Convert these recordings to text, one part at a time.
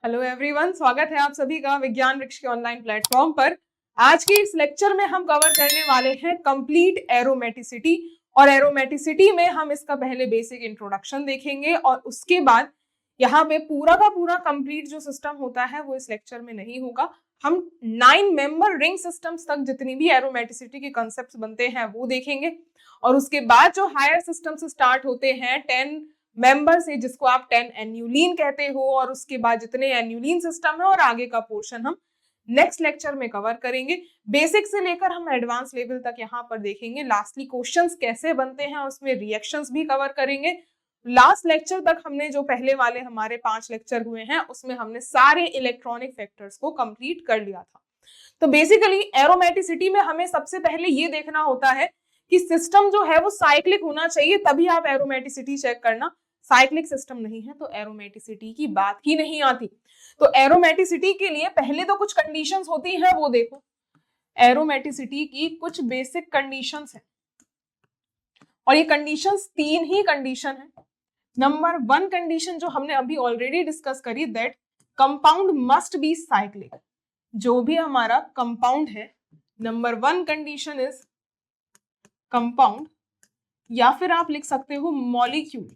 Hello everyone, स्वागत है आप सभी का विज्ञान वृक्ष के ऑनलाइन प्लेटफॉर्म पर। आज के इस लेक्चर में हम कवर करने वाले हैं कंप्लीट एरोमेटिसिटी। और एरोमेटिसिटी में हम इसका पहले बेसिक इंट्रोडक्शन देखेंगे और उसके बाद यहाँ पे पूरा का पूरा कंप्लीट जो सिस्टम होता है वो इस लेक्चर में नहीं होगा। हम 9 मेंबर रिंग सिस्टम्स तक जितनी भी एरोमेटिसिटी के कॉन्सेप्ट्स बनते हैं वो देखेंगे और उसके बाद जो हायर सिस्टम से स्टार्ट होते हैं 10 मेंबर से, जिसको आप 10 एन्यूलिन कहते हो, और उसके बाद जितने एन्यूलिन सिस्टम है और आगे का पोर्शन हम नेक्स्ट लेक्चर में कवर करेंगे। बेसिक से लेकर हम एडवांस लेवल तक यहाँ पर देखेंगे। लास्टली क्वेश्चंस कैसे बनते हैं उसमें रिएक्शंस भी कवर करेंगे। लास्ट लेक्चर तक हमने जो पहले वाले हमारे 5 लेक्चर हुए हैं उसमें हमने सारे इलेक्ट्रॉनिक फैक्टर्स को कंप्लीट कर लिया था। तो बेसिकली एरोमेटिसिटी में हमें सबसे पहले ये देखना होता है कि सिस्टम जो है वो साइक्लिक होना चाहिए, तभी आप एरोमेटिसिटी चेक करना। साइक्लिक सिस्टम नहीं है तो एरोमेटिसिटी की बात ही नहीं आती। तो एरोमेटिसिटी के लिए पहले तो कुछ कंडीशंस होती हैं, वो देखो। एरोमेटिसिटी की कुछ बेसिक कंडीशंस हैं और ये कंडीशंस 3 ही कंडीशन है। नंबर 1 कंडीशन जो हमने अभी ऑलरेडी डिस्कस करी, that compound must be cyclic. जो भी हमारा कंपाउंड है, नंबर 1 कंडीशन इज कंपाउंड, या फिर आप लिख सकते हो मॉलिक्यूल।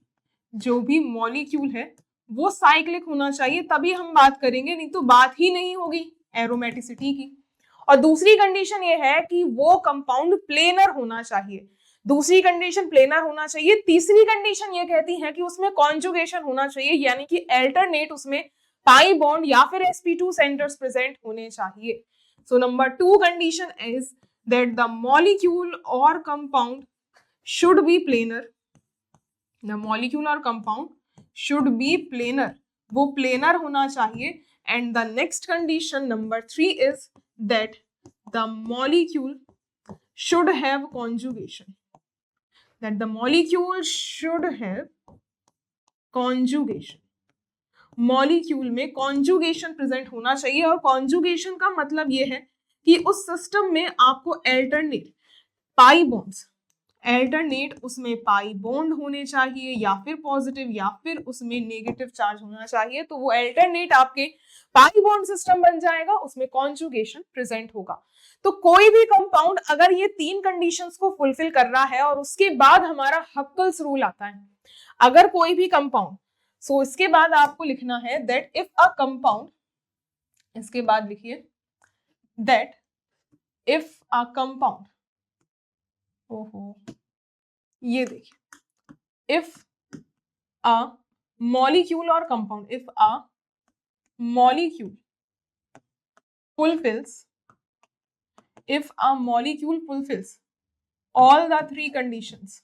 जो भी मॉलिक्यूल है वो साइक्लिक होना चाहिए, तभी हम बात करेंगे, नहीं तो बात ही नहीं होगी एरोमेटिसिटी की। और दूसरी कंडीशन ये है कि वो कंपाउंड प्लेनर होना चाहिए। दूसरी कंडीशन प्लेनर होना चाहिए। तीसरी कंडीशन ये कहती है कि उसमें कॉन्जुगेशन होना चाहिए, यानी कि अल्टरनेट उसमें पाई बॉन्ड या फिर sp2 सेंटर्स प्रेजेंट होने चाहिए। So number 2 condition is that the molecule और compound should be planar. The molecule or compound should be planar, वो planar होना चाहिए। And the next condition number 3 is that the molecule should have conjugation. That the molecule should have conjugation. Molecule में conjugation present होना चाहिए। और conjugation का मतलब ये है कि उस सिस्टम में आपको अल्टरनेट पाई बॉन्ड्स, अल्टरनेट उसमें पाई बॉन्ड होने चाहिए, या फिर पॉजिटिव या फिर उसमें नेगेटिव चार्ज होना चाहिए। तो वो अल्टरनेट आपके पाई बॉन्ड सिस्टम बन जाएगा, उसमें कॉन्जुगेशन प्रेजेंट होगा। तो कोई भी कंपाउंड अगर ये 3 कंडीशंस को फुलफिल कर रहा है, और उसके बाद हमारा हक्कल्स रूल आता है। अगर कोई भी कंपाउंड, सो इसके बाद आपको लिखना है दैट इफ अ कंपाउंड, इसके बाद लिखिए दैट इफ अ कंपाउंड, ओहो ये देखिए, इफ अ मॉलिक्यूल और compound, if a molecule fulfills, if a molecule fulfills all the 3 conditions,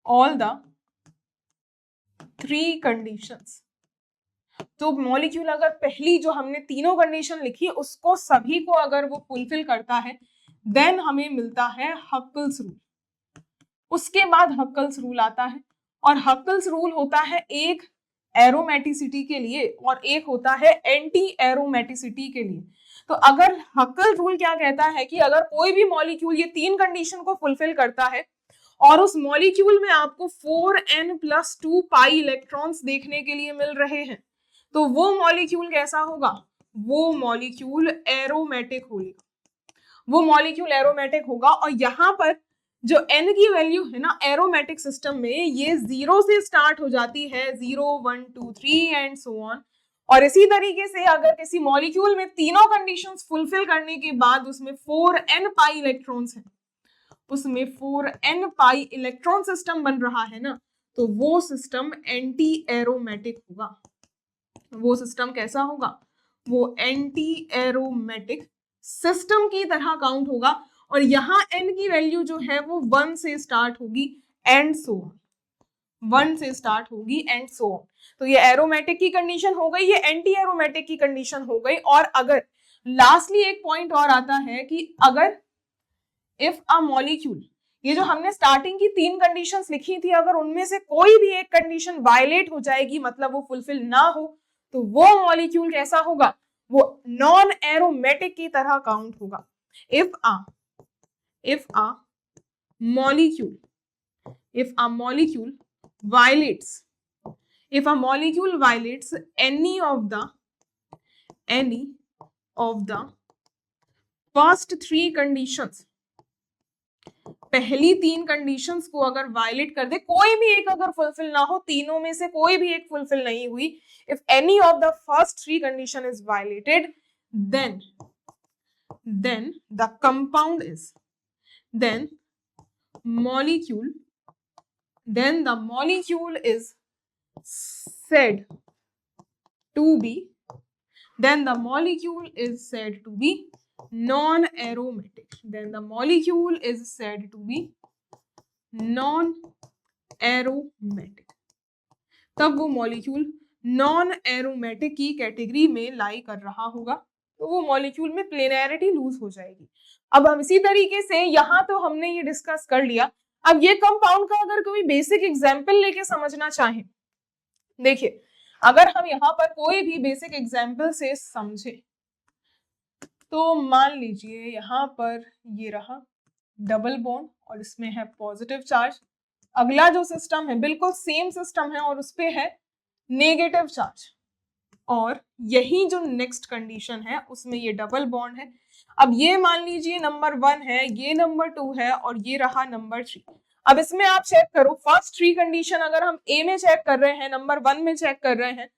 all the 3 conditions, तो मॉलिक्यूल अगर पहली जो हमने तीनों कंडीशन लिखी उसको सभी को अगर वो फुलफिल करता है, देन हमें मिलता है हक्कल्स रूल। उसके बाद हक्कल्स रूल आता है, और हक्कल्स रूल होता है एक एरोमेटिसिटी के लिए और एक होता है एंटी एरोमेटिसिटी के लिए। तो अगर हक्कल रूल क्या कहता है कि अगर कोई भी मॉलिक्यूल ये 3 कंडीशन को फुलफिल करता है और उस मॉलिक्यूल में आपको 4n+2 पाई इलेक्ट्रॉन्स देखने के लिए मिल रहे हैं, तो वो मॉलिक्यूल कैसा होगा? वो मॉलिक्यूल एरोमेटिक होगा, वो मॉलिक्यूल एरोमेटिक होगा। और यहाँ पर जो n की वैल्यू है ना एरोमेटिक सिस्टम में, ये 0 से स्टार्ट हो जाती है, 0 1 2 3 एंड सो ऑन। और इसी तरीके से अगर किसी मॉलिक्यूल में तीनों कंडीशंस फुलफिल करने के बाद उसमें 4n पाई इलेक्ट्रॉन्स हैं, उसमें 4n पाई इलेक्ट्रॉन सिस्टम बन रहा है ना, तो वो सिस्टम एंटी एरोमेटिक होगा। वो सिस्टम कैसा होगा? वो एंटी एरोमेटिक सिस्टम की तरह काउंट होगा। और यहाँ n की वैल्यू जो है वो 1 से स्टार्ट होगी एंड सो ऑन, 1 से स्टार्ट होगी एंड सो ऑन। तो ये एरोमेटिक की कंडीशन हो गई, ये एंटी एरोमेटिक की कंडीशन हो गई। और अगर लास्टली एक पॉइंट और आता है कि अगर इफ अ मॉलिक्यूल, ये जो हमने स्टार्टिंग की 3 कंडीशंस लिखी थी, अगर उनमें से कोई भी एक कंडीशन वायलेट हो जाएगी, मतलब वो फुलफिल ना हो, तो वो मॉलिक्यूल कैसा होगा? वो नॉन एरोमेटिक की तरह काउंट होगा। If a molecule violates any of the any of the first three conditions, पहली तीन कंडीशंस को अगर वायलेट कर दे, कोई भी एक अगर फुलफिल ना हो, तीनों में से कोई भी एक फुलफिल नहीं हुई, if any of the first three condition is violated, then the compound is, then the molecule is said to be, then the molecule is said to be non-aromatic, then the molecule is said to be non-aromatic, तब वो molecule non aromatic की category में लाई कर रहा होगा, तो वो molecule में प्लेनैरिटी लूज हो जाएगी। अब हम इसी तरीके से यहाँ तो हमने ये डिस्कस कर लिया, अब ये कंपाउंड का अगर कोई बेसिक एग्जाम्पल लेके समझना चाहें, देखिए अगर हम यहाँ पर कोई भी बेसिक एग्जाम्पल से समझे, तो मान लीजिए यहाँ पर ये रहा डबल बॉन्ड और इसमें है पॉजिटिव चार्ज, अगला जो सिस्टम है बिल्कुल सेम सिस्टम है और उस पे है नेगेटिव चार्ज, और यही जो नेक्स्ट कंडीशन है उसमें ये डबल बॉन्ड है। अब ये मान लीजिए नंबर 1 है, ये नंबर 2 है और ये रहा नंबर 3। अब इसमें आप चेक करो, फर्स्ट थ्री कंडीशन अगर हम ए में चेक कर रहे हैं, नंबर 1 में चेक कर रहे हैं,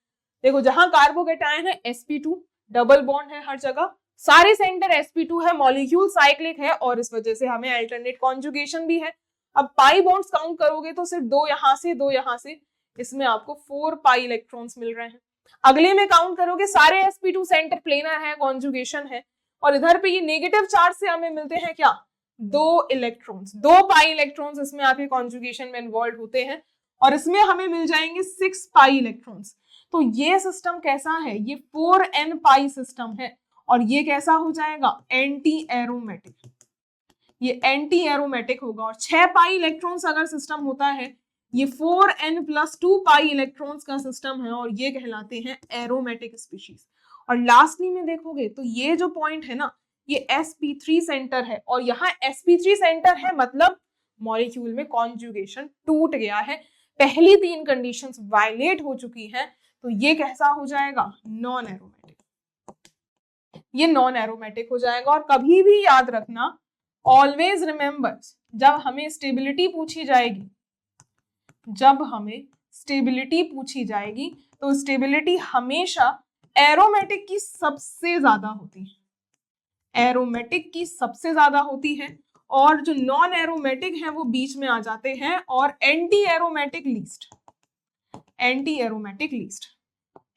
देखो जहां कार्बोकेटायन है sp2, डबल बॉन्ड है हर जगह, सारे सेंटर sp2 है, मॉलिक्यूल साइक्लिक है और इस वजह से हमें अल्टरनेट कॉन्जुगेशन भी है। अब पाई बॉन्ड्स काउंट करोगे तो सिर्फ 2 यहाँ से 2 यहाँ से, इसमें आपको 4 पाई इलेक्ट्रॉन्स मिल रहे हैं। अगले में काउंट करोगे सारे sp2 सेंटर प्लेनर है, कॉन्जुगेशन है, और इधर पे ये नेगेटिव चार्ज से हमें मिलते हैं क्या, 2 इलेक्ट्रॉन्स, 2 पाई इलेक्ट्रॉन्स इसमें आपके कॉन्जुगेशन में इन्वॉल्व होते हैं, और इसमें हमें मिल जाएंगे 6 पाई इलेक्ट्रॉन्स। तो ये सिस्टम कैसा है, ये 4n पाई सिस्टम है, और ये कैसा हो जाएगा, एंटी एरोमेटिक, ये एंटी एरोमेटिक होगा। और 6 पाई इलेक्ट्रॉन्स अगर सिस्टम होता है, ये 4n+2 पाई इलेक्ट्रॉन्स का सिस्टम है, और ये कहलाते हैं एरोमेटिक स्पीशीज। और लास्टली में देखोगे तो ये जो पॉइंट है ना, ये sp3 सेंटर है, और यहाँ sp3 सेंटर है मतलब मॉलिक्यूल में कॉन्जुगेशन टूट गया है, पहली तीन कंडीशंस वायलेट हो चुकी हैं, तो ये कैसा हो जाएगा, नॉन एरोमेटिक, ये नॉन एरोमेटिक हो जाएगा। और कभी भी याद रखना, ऑलवेज रिमेंबर, जब हमें स्टेबिलिटी पूछी जाएगी, जब हमें स्टेबिलिटी पूछी जाएगी तो स्टेबिलिटी हमेशा एरोमेटिक की सबसे ज्यादा होती है, एरोमेटिक की सबसे ज्यादा होती है, और जो नॉन एरोमेटिक है वो बीच में आ जाते हैं, और anti aromatic least, anti aromatic least,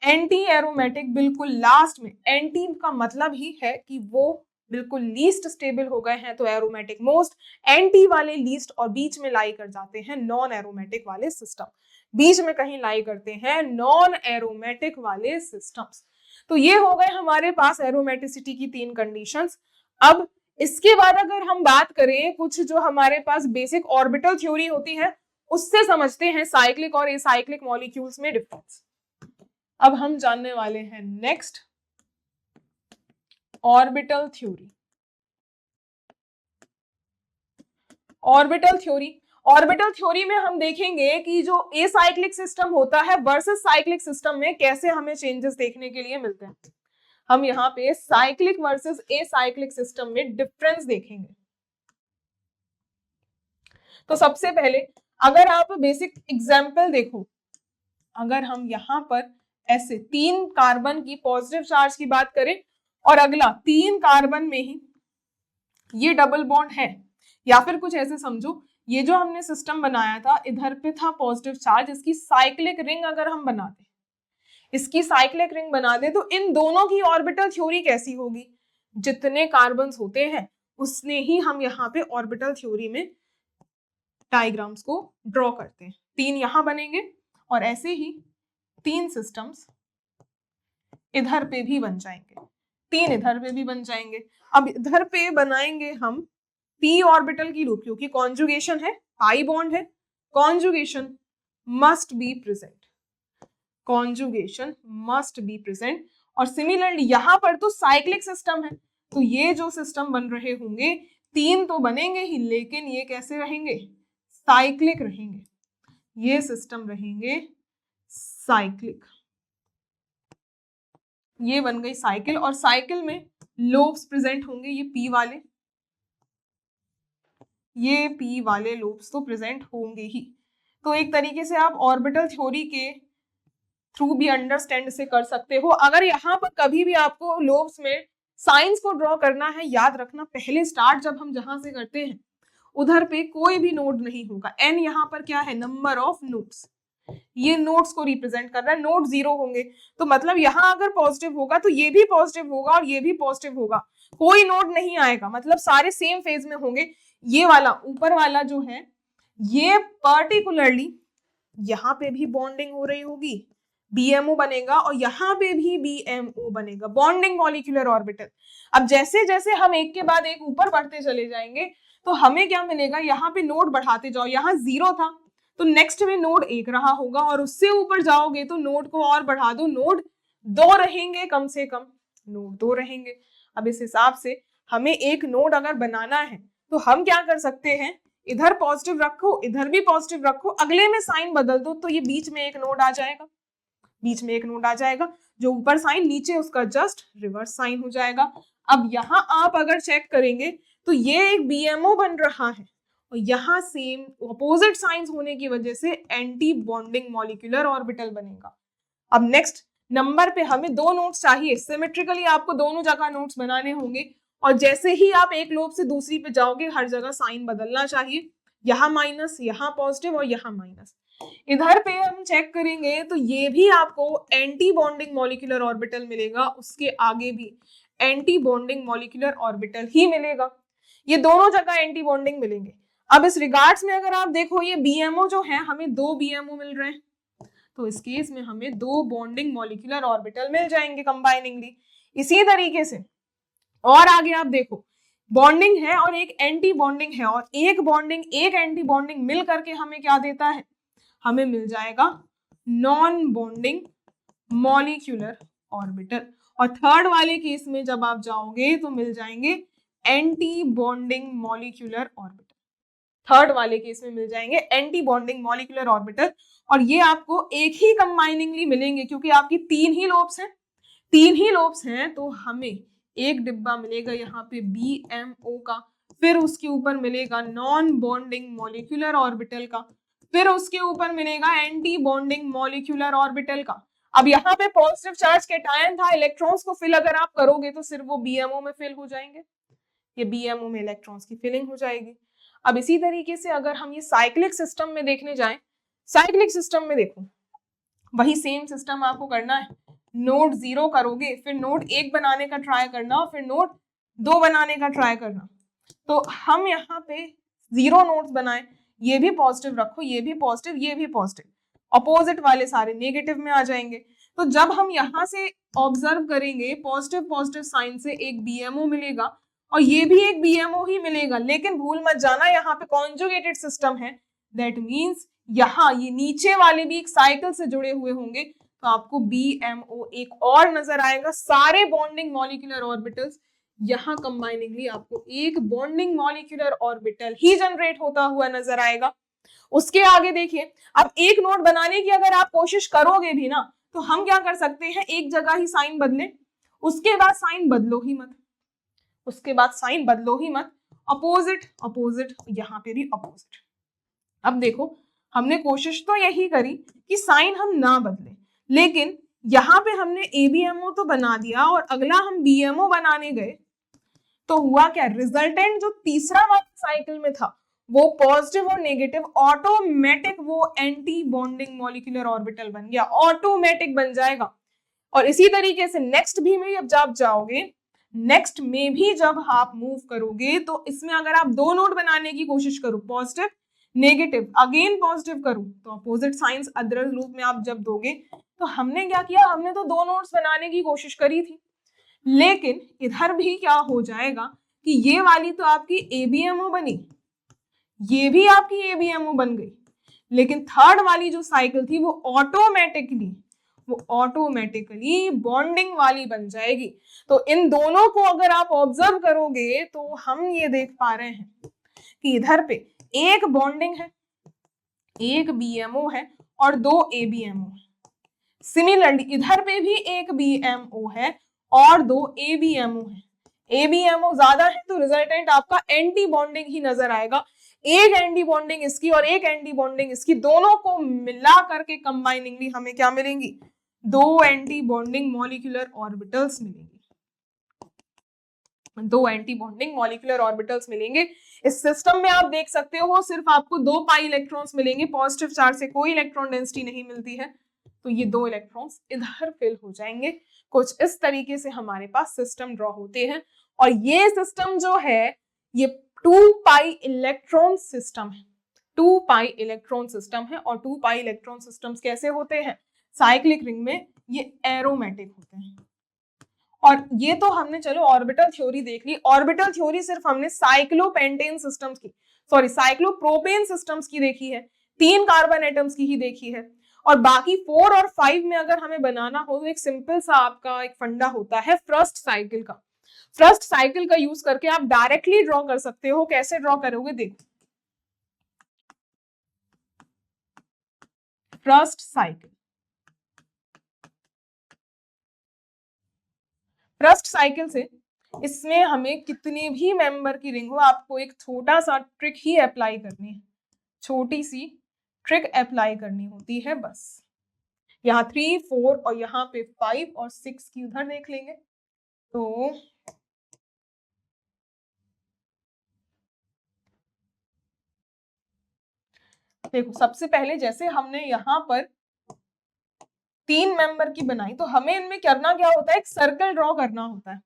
anti aromatic बिल्कुल लास्ट में। एंटी का मतलब ही है कि वो बिल्कुल लीस्ट स्टेबल हो गए हैं, तो एरोमेटिक मोस्ट, एंटी वाले लीस्ट, और बीच में लाई कर जाते हैं नॉन एरोमेटिक वाले सिस्टम, बीच में कहीं लाई करते हैं नॉन एरोमेटिक वाले सिस्टम्स। तो ये हो गए हमारे पास एरोमेटिसिटी की 3 कंडीशंस। अब इसके बाद अगर हम बात करें कुछ जो हमारे पास बेसिक ऑर्बिटल थ्योरी होती है, उससे समझते हैं साइक्लिक और एसाइक्लिक मॉलिक्यूल्स में डिफरेंस। अब हम जानने वाले हैं next orbital theory. Orbital theory, orbital theory में हम देखेंगे कि जो एसाइक्लिक सिस्टम होता है वर्सेस साइक्लिक सिस्टम में कैसे हमें चेंजेस देखने के लिए मिलते हैं। हम यहाँ पे साइक्लिक वर्सेस एसाइक्लिक सिस्टम में डिफरेंस देखेंगे। तो सबसे पहले अगर आप बेसिक एग्जाम्पल देखो, अगर हम यहाँ पर ऐसे 3 कार्बन की पॉजिटिव चार्ज की बात करें, और अगला 3 कार्बन में ही ये डबल बॉन्ड है, या फिर कुछ ऐसे समझो, ये जो हमने सिस्टम बनाया था, इधर पे था पॉजिटिव चार्ज, इसकी साइक्लिक रिंग अगर हम बना दे, इसकी साइक्लिक रिंग बना दे, तो इन दोनों की ऑर्बिटल थ्योरी कैसी होगी, जितने कार्बन्स होते हैं उसने ही हम यहाँ पे ऑर्बिटल थ्योरी में डायग्राम्स को ड्रॉ करते हैं। 3 यहाँ बनेंगे और ऐसे ही 3 सिस्टम्स इधर पे भी बन जाएंगे, 3 इधर पे भी बन जाएंगे। अब इधर पे बनाएंगे हम p ऑर्बिटल की लूप, क्योंकि कॉन्जुगेशन है, पाई बॉन्ड है, conjugation must be present, conjugation must be present. और सिमिलरली यहाँ पर तो साइक्लिक सिस्टम है, तो ये जो सिस्टम बन रहे होंगे 3 तो बनेंगे ही, लेकिन ये कैसे रहेंगे, साइक्लिक रहेंगे, ये सिस्टम रहेंगे साइक्लिक। ये बन गई साइकिल, और साइकिल में लोब्स प्रेजेंट होंगे, ये पी वाले, ये पी वाले लोब्स तो प्रेजेंट होंगे ही। तो एक तरीके से आप ऑर्बिटल थ्योरी के थ्रू भी अंडरस्टैंड से कर सकते हो। अगर यहाँ पर कभी भी आपको लोब्स में साइंस को ड्रॉ करना है, याद रखना पहले स्टार्ट जब हम जहां से करते हैं उधर पे कोई भी नोड नहीं होगा। एन यहाँ पर क्या है, नंबर ऑफ नोड्स, ये नोड्स को रिप्रेजेंट कर रहा है, नोड 0 होंगे तो मतलब यहाँ अगर पॉजिटिव होगा तो ये भी पॉजिटिव होगा और ये भी पॉजिटिव होगा, कोई नोड नहीं आएगा, मतलब सारे सेम फेज में होंगे। ये वाला ऊपर वाला जो है ये पर्टिकुलरली यहाँ पे भी बॉन्डिंग हो रही होगी, बीएमओ बनेगा, और यहाँ पे भी बीएमओ बनेगा, बॉन्डिंग मॉलिक्यूलर ऑर्बिटल। अब जैसे जैसे हम एक के बाद एक ऊपर बढ़ते चले जाएंगे तो हमें क्या मिलेगा, यहाँ पे नोड बढ़ाते जाओ, यहाँ 0 था तो नेक्स्ट में नोड 1 रहा होगा, और उससे ऊपर जाओगे तो नोड को और बढ़ा दो, नोड 2 रहेंगे, कम से कम नोड 2 रहेंगे। अब इस हिसाब से हमें एक नोड अगर बनाना है तो हम क्या कर सकते हैं, इधर पॉजिटिव रखो, इधर भी पॉजिटिव रखो, अगले में साइन बदल दो तो ये बीच में एक नोड आ जाएगा, बीच में एक नोड आ जाएगा, जो ऊपर साइन नीचे उसका जस्ट रिवर्स साइन हो जाएगा। अब यहाँ आप अगर चेक करेंगे तो ये एक बीएमओ बन रहा है, और यहाँ सेम ऑपोजिट साइंस होने की वजह से एंटी बॉन्डिंग मॉलिक्यूलर ऑर्बिटल बनेगा। अब नेक्स्ट नंबर पे हमें 2 नोड्स चाहिए, सिमेट्रिकली आपको दोनों जगह नोड्स बनाने होंगे, और जैसे ही आप एक लोब से दूसरी पे जाओगे हर जगह साइन बदलना चाहिए, यहाँ माइनस, यहाँ पॉजिटिव और यहाँ माइनस। इधर पे हम चेक करेंगे तो ये भी आपको एंटी बॉन्डिंग मॉलिक्यूलर ऑर्बिटल मिलेगा, उसके आगे भी एंटी बॉन्डिंग मॉलिक्यूलर ऑर्बिटल ही मिलेगा, ये दोनों जगह एंटी बॉन्डिंग मिलेंगे। अब इस रिगार्ड्स में अगर आप देखो ये बीएमओ जो है हमें 2 बीएमओ मिल रहे हैं, तो इस केस में हमें 2 बॉन्डिंग मॉलिक्यूलर ऑर्बिटल मिल जाएंगे कंबाइनिंगली। इसी तरीके से और आगे आप देखो बॉन्डिंग है और एक एंटी बॉन्डिंग है, और एक बॉन्डिंग एक एंटी बॉन्डिंग मिल करके हमें क्या देता है, हमें मिल जाएगा नॉन बॉन्डिंग मॉलिक्यूलर ऑर्बिटल। और थर्ड वाले केस में जब आप जाओगे तो मिल जाएंगे anti bonding molecular orbital, third वाले केस में मिल जाएंगे एंटी बॉन्डिंग मॉलिक्यूलर ऑर्बिटल। और ये आपको एक ही कंबाइनिंगली मिलेंगे क्योंकि आपकी 3 ही लोब्स हैं, 3 ही लोब्स हैं, तो हमें एक डिब्बा मिलेगा यहाँ पे बीएमओ का, फिर उसके ऊपर मिलेगा नॉन बॉन्डिंग मॉलिक्यूलर ऑर्बिटल का, फिर उसके ऊपर मिलेगा एंटी बॉन्डिंग मॉलिक्यूलर ऑर्बिटल का। अब यहाँ पे पॉजिटिव चार्ज कैटायन था, इलेक्ट्रॉन्स को फिल अगर आप करोगे तो सिर्फ वो बीएमओ में फिल हो जाएंगे, ये बीएमओ में इलेक्ट्रॉन्स की फिलिंग हो जाएगी। अब इसी तरीके से अगर हम ये साइक्लिक सिस्टम में देखने जाएं, साइक्लिक सिस्टम में देखो वही सेम सिस्टम आपको करना है, नोड 0 करोगे, फिर नोड 1 बनाने का ट्राई करना, और फिर नोड 2 बनाने का ट्राई करना। तो हम यहाँ पे 0 नोड्स बनाए, ये भी पॉजिटिव रखो, ये भी पॉजिटिव, ये भी पॉजिटिव, अपोजिट वाले सारे नेगेटिव में आ जाएंगे। तो जब हम यहाँ से ऑब्जर्व करेंगे पॉजिटिव पॉजिटिव साइन से एक बीएमओ मिलेगा और ये भी एक बीएमओ ही मिलेगा, लेकिन भूल मत जाना यहाँ पे कॉन्जुगेटेड सिस्टम है, दैट मीन्स यहाँ ये नीचे वाले भी एक साइकिल से जुड़े हुए होंगे, तो आपको बीएमओ एक और नजर आएगा। सारे बॉन्डिंग मॉलिक्यूलर ऑर्बिटल्स यहाँ कंबाइनिंगली आपको एक बॉन्डिंग मॉलिक्यूलर ऑर्बिटल ही जनरेट होता हुआ नजर आएगा। उसके आगे देखिए, अब एक नोड बनाने की अगर आप कोशिश करोगे भी ना, तो हम क्या कर सकते हैं, एक जगह ही साइन बदले, उसके बाद साइन बदलो ही मत, उसके बाद साइन बदलो ही मत, अपोजिट अपोजिट, यहाँ पे भी अपोजिट। अब देखो हमने कोशिश तो यही करी कि साइन हम ना बदले, लेकिन यहाँ पे हमने एबीएमओ तो बना दिया और अगला हम बीएमओ बनाने गए तो हुआ क्या, रिजल्टेंट जो तीसरा वाला साइकिल में था वो पॉजिटिव और नेगेटिव ऑटोमेटिक वो एंटी बॉन्डिंग मॉलिक्यूलर ऑर्बिटल बन गया, ऑटोमेटिक बन जाएगा। और इसी तरीके से नेक्स्ट भी में जब आप जाओगे, नेक्स्ट में भी जब आप मूव करोगे तो इसमें अगर आप 2 नोड बनाने की कोशिश करो, पॉजिटिव नेगेटिव, अगेन पॉजिटिव करूं, तो अपोजिट साइंस अदर रूप में आप जब दोगे, तो हमने क्या किया, हमने तो 2 नोड्स बनाने की कोशिश करी थी, लेकिन इधर भी क्या हो जाएगा कि ये वाली तो आपकी एबीएमओ बनी, ये भी आपकी एबीएमओ बन गई, लेकिन थर्ड वाली जो साइकिल थी वो ऑटोमेटिकली बॉन्डिंग वाली बन जाएगी। तो इन दोनों को अगर आप ऑब्जर्व करोगे तो हम ये देख पा रहे हैं कि इधर पे एक बॉन्डिंग है, एक बीएमओ है और 2 एबीएमओ है, सिमिलरली इधर पे भी एक BMO है और दो ABMO है। ABMO ज्यादा है तो रिजल्टेंट आपका एंटी बॉन्डिंग ही नजर आएगा। एक एंटी बॉन्डिंग इसकी और एक एंटी बॉन्डिंग इसकी, दोनों को मिला करके कंबाइनिंगली हमें क्या मिलेंगी, दो एंटी बॉन्डिंग मॉलिक्यूलर ऑर्बिटल्स मिलेंगे, दो एंटी बॉन्डिंग मॉलिक्यूलर ऑर्बिटल्स मिलेंगे। इस सिस्टम में आप देख सकते हो सिर्फ आपको दो पाई इलेक्ट्रॉन्स मिलेंगे, पॉजिटिव चार्ज से कोई इलेक्ट्रॉन डेंसिटी नहीं मिलती है, तो ये दो इलेक्ट्रॉन्स इधर फिल हो जाएंगे। कुछ इस तरीके से हमारे पास सिस्टम ड्रॉ होते हैं और ये सिस्टम जो है ये 2 पाई इलेक्ट्रॉन सिस्टम है, 2 पाई इलेक्ट्रॉन सिस्टम है। और 2 पाई इलेक्ट्रॉन सिस्टम्स कैसे होते हैं, साइक्लिक रिंग में ये एरोमेटिक होते हैं। और ये तो हमने चलो ऑर्बिटल थ्योरी देख ली। ऑर्बिटल थ्योरी सिर्फ हमने साइक्लोपेंटेन सिस्टम्स की, सॉरी साइक्लोप्रोपेन सिस्टम्स की देखी है, 3 कार्बन एटम्स की ही देखी है। और बाकी 4 और 5 में अगर हमें बनाना हो तो एक सिंपल सा आपका एक फंडा होता है फ्रस्ट साइकिल का। फ्रस्ट साइकिल का यूज करके आप डायरेक्टली ड्रॉ कर सकते हो। कैसे ड्रॉ करोगे देखो, फ्रस्ट साइकिल, फ्रस्ट साइकिल से इसमें हमें कितने भी मेंबर की रिंग हो, आपको एक छोटा सा ट्रिक ही अप्लाई करनी है, छोटी सी ट्रिक अप्लाई करनी होती है बस। यहाँ 3, 4 और यहाँ पे 5 और 6 की उधर देख लेंगे। तो देखो सबसे पहले जैसे हमने यहाँ पर 3 मेंबर की बनाई तो हमें इनमें करना क्या होता है, एक सर्कल ड्रॉ करना होता है।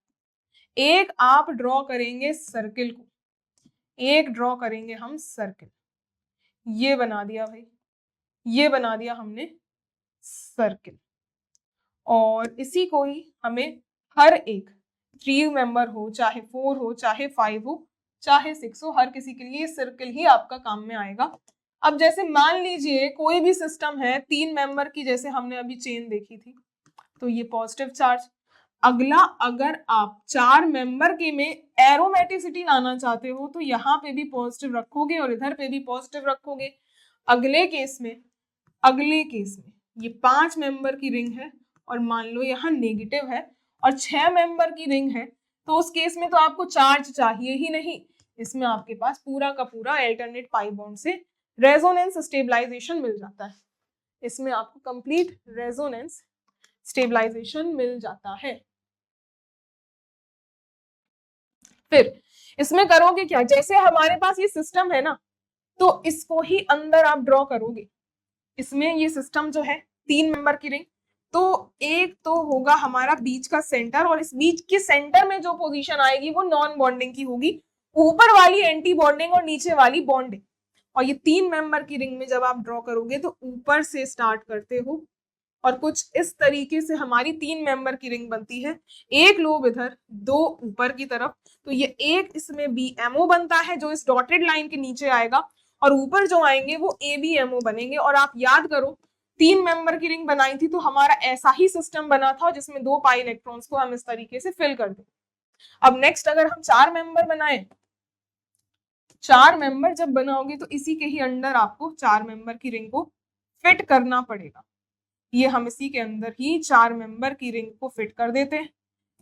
एक आप ड्रॉ करेंगे सर्किल को, एक ड्रॉ करेंगे हम सर्किल, ये बना दिया भाई, ये बना दिया हमने सर्किल। और इसी को ही हमें हर एक 3 मेंबर हो, चाहे 4 हो, चाहे 5 हो, चाहे 6 हो, हर किसी के लिए सर्किल ही आपका काम में आएगा। अब जैसे मान लीजिए कोई भी सिस्टम है 3 मेंबर की, जैसे हमने अभी चेन देखी थी, तो ये पॉजिटिव चार्ज। अगला अगर आप 4 मेंबर के में एरोमेटिसिटी लाना चाहते हो तो यहाँ पे भी पॉजिटिव रखोगे और इधर पे भी पॉजिटिव रखोगे। अगले केस में ये 5 मेंबर की रिंग है और मान लो यहाँ नेगेटिव है और 6 मेंबर की रिंग है, तो उस केस में तो आपको चार्ज चाहिए ही नहीं, इसमें आपके पास पूरा का पूरा अल्टरनेट पाई बॉन्ड से रेजोनेंस स्टेबलाइजेशन मिल जाता है, इसमें आपको कंप्लीट रेजोनेंस स्टेबलाइजेशन मिल जाता है। फिर इसमें करोगे क्या, जैसे हमारे पास ये सिस्टम है ना, तो इसको ही अंदर आप ड्रॉ करोगे। इसमें ये सिस्टम जो है 3 मेंबर की रिंग, तो एक तो होगा हमारा बीच का सेंटर और इस बीच के सेंटर में जो पोजीशन आएगी वो नॉन बॉन्डिंग की होगी, ऊपर वाली एंटी बॉन्डिंग और नीचे वाली बॉन्डिंग। और ये 3 मेंबर की रिंग में जब आप ड्रॉ करोगे तो ऊपर से स्टार्ट करते हो और कुछ इस तरीके से हमारी 3 मेंबर की रिंग बनती है, एक लोब इधर, दो ऊपर की तरफ, तो ये एक इसमें BMO बनता है जो इस डॉटेड लाइन के नीचे आएगा और ऊपर जो आएंगे वो ABMO बनेंगे। और आप याद करो 3 मेंबर की रिंग बनाई थी तो हमारा ऐसा ही सिस्टम बना था जिसमें 2 पाई इलेक्ट्रॉन्स को हम इस तरीके से फिल कर दें। अब नेक्स्ट अगर हम 4 मेंबर बनाए, 4 मेंबर जब बनाओगे तो इसी के ही अंडर आपको 4 मेंबर की रिंग को फिट करना पड़ेगा। ये हम इसी के अंदर ही 4 मेंबर की रिंग को फिट कर देते हैं।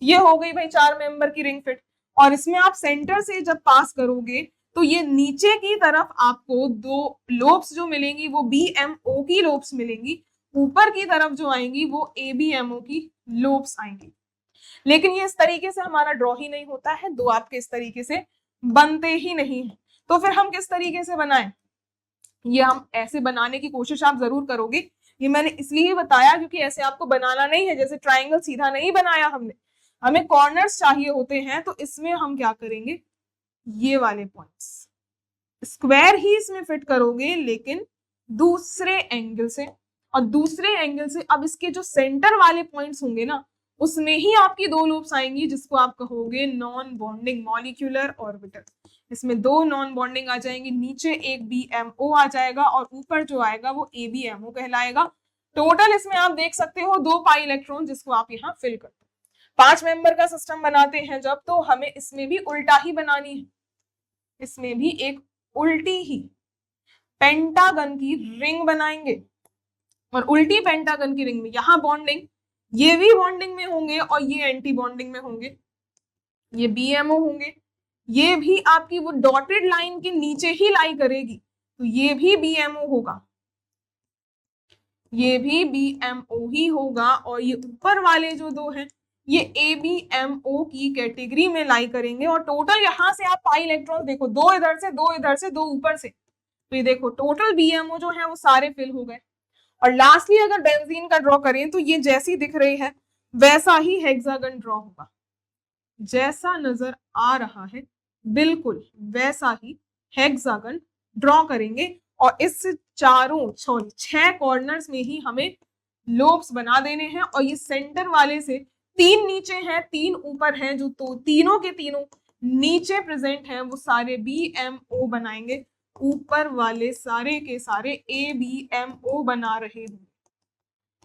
ये हो गई भाई 4 मेंबर की रिंग फिट। और इसमें आप सेंटर से जब पास करोगे तो ये नीचे की तरफ आपको 2 लोब्स जो मिलेंगी वो BMO की लोब्स मिलेंगी, ऊपर की तरफ जो आएंगी वो ABMO की लोब्स आएंगी। लेकिन ये इस तरीके से हमारा ड्रॉ ही नहीं होता है, दो आपके इस तरीके से बनते ही नहीं है। तो फिर हम किस तरीके से बनाएं, ये हम ऐसे बनाने की कोशिश आप जरूर करोगे। ये मैंने इसलिए बताया क्योंकि ऐसे आपको बनाना नहीं है, जैसे ट्राइंगल सीधा नहीं बनाया हमने, हमें कॉर्नर्स चाहिए होते हैं। तो इसमें हम क्या करेंगे, ये वाले पॉइंट्स स्क्वायर ही इसमें फिट करोगे लेकिन दूसरे एंगल से, और दूसरे एंगल से अब इसके जो सेंटर वाले पॉइंट्स होंगे ना उसमें ही आपकी 2 लूप्स आएंगी जिसको आप कहोगे नॉन बॉन्डिंग मॉलिक्यूलर ऑर्बिटल। इसमें 2 नॉन बॉन्डिंग आ जाएंगे, नीचे एक BMO आ जाएगा और ऊपर जो आएगा वो ABMO कहलाएगा। टोटल इसमें आप देख सकते हो 2 पाई इलेक्ट्रॉन जिसको आप यहाँ फिल करते हो। 5 मेंबर का सिस्टम बनाते हैं जब, तो हमें इसमें भी उल्टा ही बनानी है, इसमें भी एक उल्टी ही पेंटागन की रिंग बनाएंगे और उल्टी पेंटागन की रिंग में यहाँ बॉन्डिंग, ये भी बॉन्डिंग में होंगे और ये एंटी बॉन्डिंग में होंगे, ये BMO होंगे, ये भी आपकी वो डॉटेड लाइन के नीचे ही लाई करेगी, तो ये भी BMO होगा, ये भी BMO ही होगा, और ये ऊपर वाले जो दो हैं ये ABMO की कैटेगरी में लाई करेंगे। और टोटल यहाँ से आप पाई इलेक्ट्रॉन देखो, दो इधर से, दो इधर से, दो ऊपर से, तो ये देखो टोटल BMO जो है वो सारे फिल हो गए। और लास्टली अगर बेंजीन का ड्रॉ करें तो ये जैसी दिख रही है वैसा ही हेक्सागन ड्रॉ होगा, जैसा नजर आ रहा है बिल्कुल वैसा ही हेक्सागन ड्रॉ करेंगे। और इस चारों सॉरी 6 कॉर्नर्स में ही हमें लोब्स बना देने हैं, और ये सेंटर वाले से 3 नीचे हैं 3 ऊपर हैं, जो तो तीनों के तीनों नीचे प्रेजेंट हैं वो सारे BMO बनाएंगे, ऊपर वाले सारे के सारे ABMO बना रहे होंगे,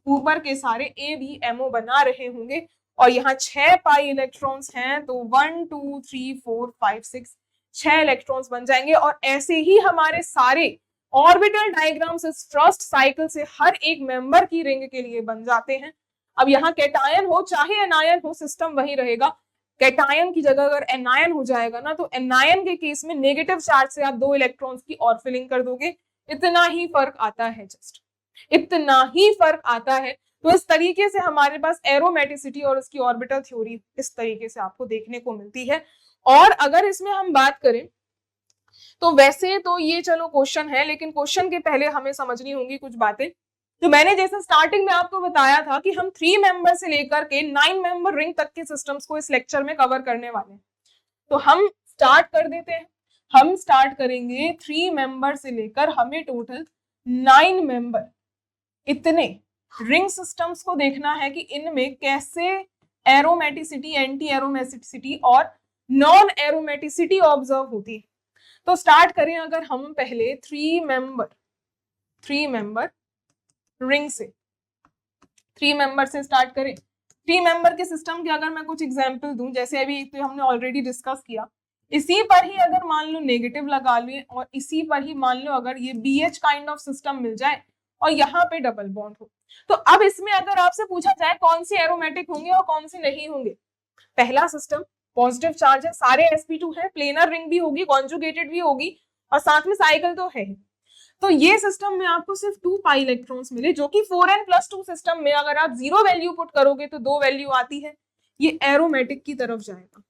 ऊपर के सारे ABMO बना रहे होंगे। और यहाँ 6 पाई इलेक्ट्रॉन्स हैं, तो 1 2 3 4 5 6 6 इलेक्ट्रॉन्स बन जाएंगे। और ऐसे ही हमारे सारे ऑर्बिटल डायग्राम्स इस फर्स्ट साइकिल से हर एक मेंबर की रिंग के लिए बन जाते हैं। अब यहाँ कैटायन हो चाहे एनायन हो, सिस्टम वही रहेगा। कैटायन की जगह अगर एनायन हो जाएगा ना, तो एनायन के केस में नेगेटिव चार्ज से आप 2 इलेक्ट्रॉन्स की और फिलिंग कर दोगे, इतना ही फर्क आता है, जस्ट इतना ही फर्क आता है। तो इस तरीके से हमारे पास एरोमेटिसिटी और उसकी ऑर्बिटल थ्योरी इस तरीके से आपको देखने को मिलती है। और अगर इसमें हम बात करें तो वैसे तो ये चलो क्वेश्चन है, लेकिन क्वेश्चन के पहले हमें समझनी होंगी कुछ बातें। तो मैंने जैसे स्टार्टिंग में आपको बताया था कि हम 3 मेंबर से लेकर के 9 मेंबर रिंग तक के सिस्टम्स को इस लेक्चर में कवर करने वाले हैं। तो हम स्टार्ट कर देते हैं। हम स्टार्ट करेंगे 3 मेंबर से लेकर हमें टोटल 9 मेंबर इतने रिंग सिस्टम्स को देखना है कि इनमें कैसे एरोमेटिसिटी, एंटी एरोमेटिसिटी और नॉन एरोमेटिसिटी ऑब्जर्व होती है। तो स्टार्ट करें अगर हम पहले 3 मेंबर रिंग से, 3 मेंबर से स्टार्ट करें। 3 मेंबर के सिस्टम के अगर मैं कुछ एग्जांपल दूं, जैसे अभी तो हमने ऑलरेडी डिस्कस किया, इसी पर ही अगर मान लो नेगेटिव लगा लें और इसी पर ही मान लो अगर ये BH काइंड ऑफ सिस्टम मिल जाए और यहाँ पे डबल बॉन्ड हो, तो अब इसमें अगर आपसे पूछा जाए कौन से एरोमेटिक होंगे और कौन से नहीं होंगे, पहला सिस्टम पॉजिटिव चार्ज है, सारे sp2 है, प्लेनर रिंग भी होगी, कॉन्जुगेटेड भी होगी और साथ में साइकिल तो है ही। तो ये सिस्टम में आपको सिर्फ 2 पाई इलेक्ट्रॉन्स मिले, जो कि 4n+2 सिस्टम में अगर आप 0 वैल्यू पुट करोगे तो 2 वैल्यू आती है, ये एरोमेटिक की तरफ जाएगा।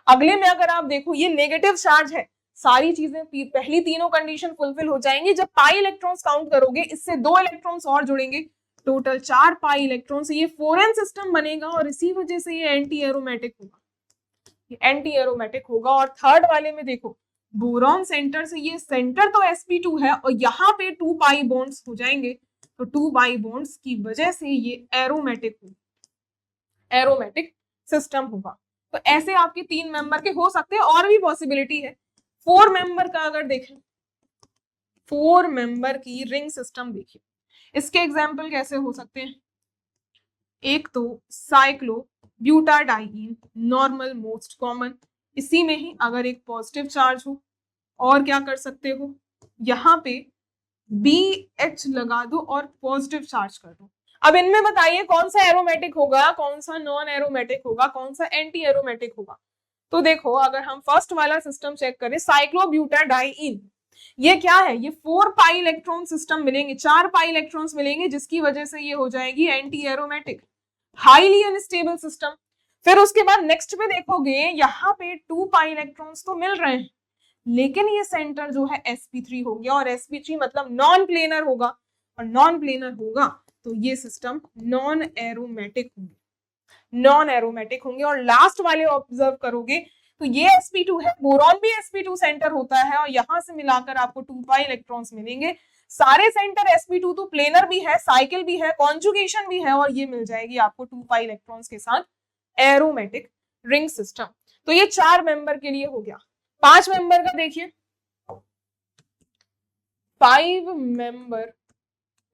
अगले में अगर आप देखो ये नेगेटिव चार्ज है, सारी चीजें पहली तीनों कंडीशन फुलफिल हो जाएंगी। जब पाई इलेक्ट्रॉन्स काउंट करोगे इससे 2 इलेक्ट्रॉन्स और जुड़ेंगे, टोटल 4 पाई इलेक्ट्रॉन से ये 4n सिस्टम बनेगा और इसी वजह से ये एंटी एरोमेटिक होगा, ये एंटी एरोमेटिक होगा। और थर्ड वाले में देखो बोरॉन सेंटर से, ये सेंटर तो sp2 है और यहाँ पे 2 पाई बॉन्ड्स हो जाएंगे, तो 2 पाई बॉन्ड्स की वजह से ये एरोमेटिक होगा, एरोमेटिक सिस्टम होगा। तो ऐसे आपके 3 मेंबर के हो सकते हैं, और भी पॉसिबिलिटी है। 4 मेंबर का अगर देखें, 4 मेंबर की रिंग सिस्टम देखिए, इसके एग्जाम्पल कैसे हो सकते हैं। एक तो साइक्लो ब्यूटाडाइईन, नॉर्मल मोस्ट कॉमन, इसी में ही अगर एक पॉजिटिव चार्ज हो, और क्या कर सकते हो यहाँ पे BH लगा दो और पॉजिटिव चार्ज कर दो। अब इनमें बताइए कौन सा एरोमेटिक होगा, कौन सा नॉन एरोमेटिक होगा, कौन सा एंटी एरोमेटिक होगा। तो देखो अगर हम फर्स्ट वाला सिस्टम चेक करें, साइक्लोब्यूटाडाइईन, ये क्या है, ये 4 पाई इलेक्ट्रॉन सिस्टम मिलेंगे, 4 पाई इलेक्ट्रॉन्स मिलेंगे, जिसकी वजह से ये हो जाएगी anti aromatic, highly unstable system. फिर उसके बाद नेक्स्ट में देखोगे यहाँ पे 2 पाई इलेक्ट्रॉन्स तो मिल रहे हैं, लेकिन ये सेंटर जो है sp3 हो गया, और sp3 मतलब नॉन प्लेनर होगा, और नॉन प्लेनर होगा तो ये सिस्टम नॉन एरोमेटिक होंगे, नॉन एरोमेटिक होंगे। और लास्ट वाले ऑब्जर्व करोगे तो ये sp2 है, बोरॉन भी sp2 सेंटर होता है, और यहां से मिलाकर आपको 2 पाई इलेक्ट्रॉन्स मिलेंगे। सारे सेंटर sp2 तो प्लेनर भी है, साइकिल भी है, कॉन्जुगेशन भी है, और ये मिल जाएगी आपको 2 पाई इलेक्ट्रॉन्स के साथ एरोमेटिक रिंग सिस्टम। तो ये 4 मेंबर के लिए हो गया। 5 मेंबर का देखिए, 5 मेंबर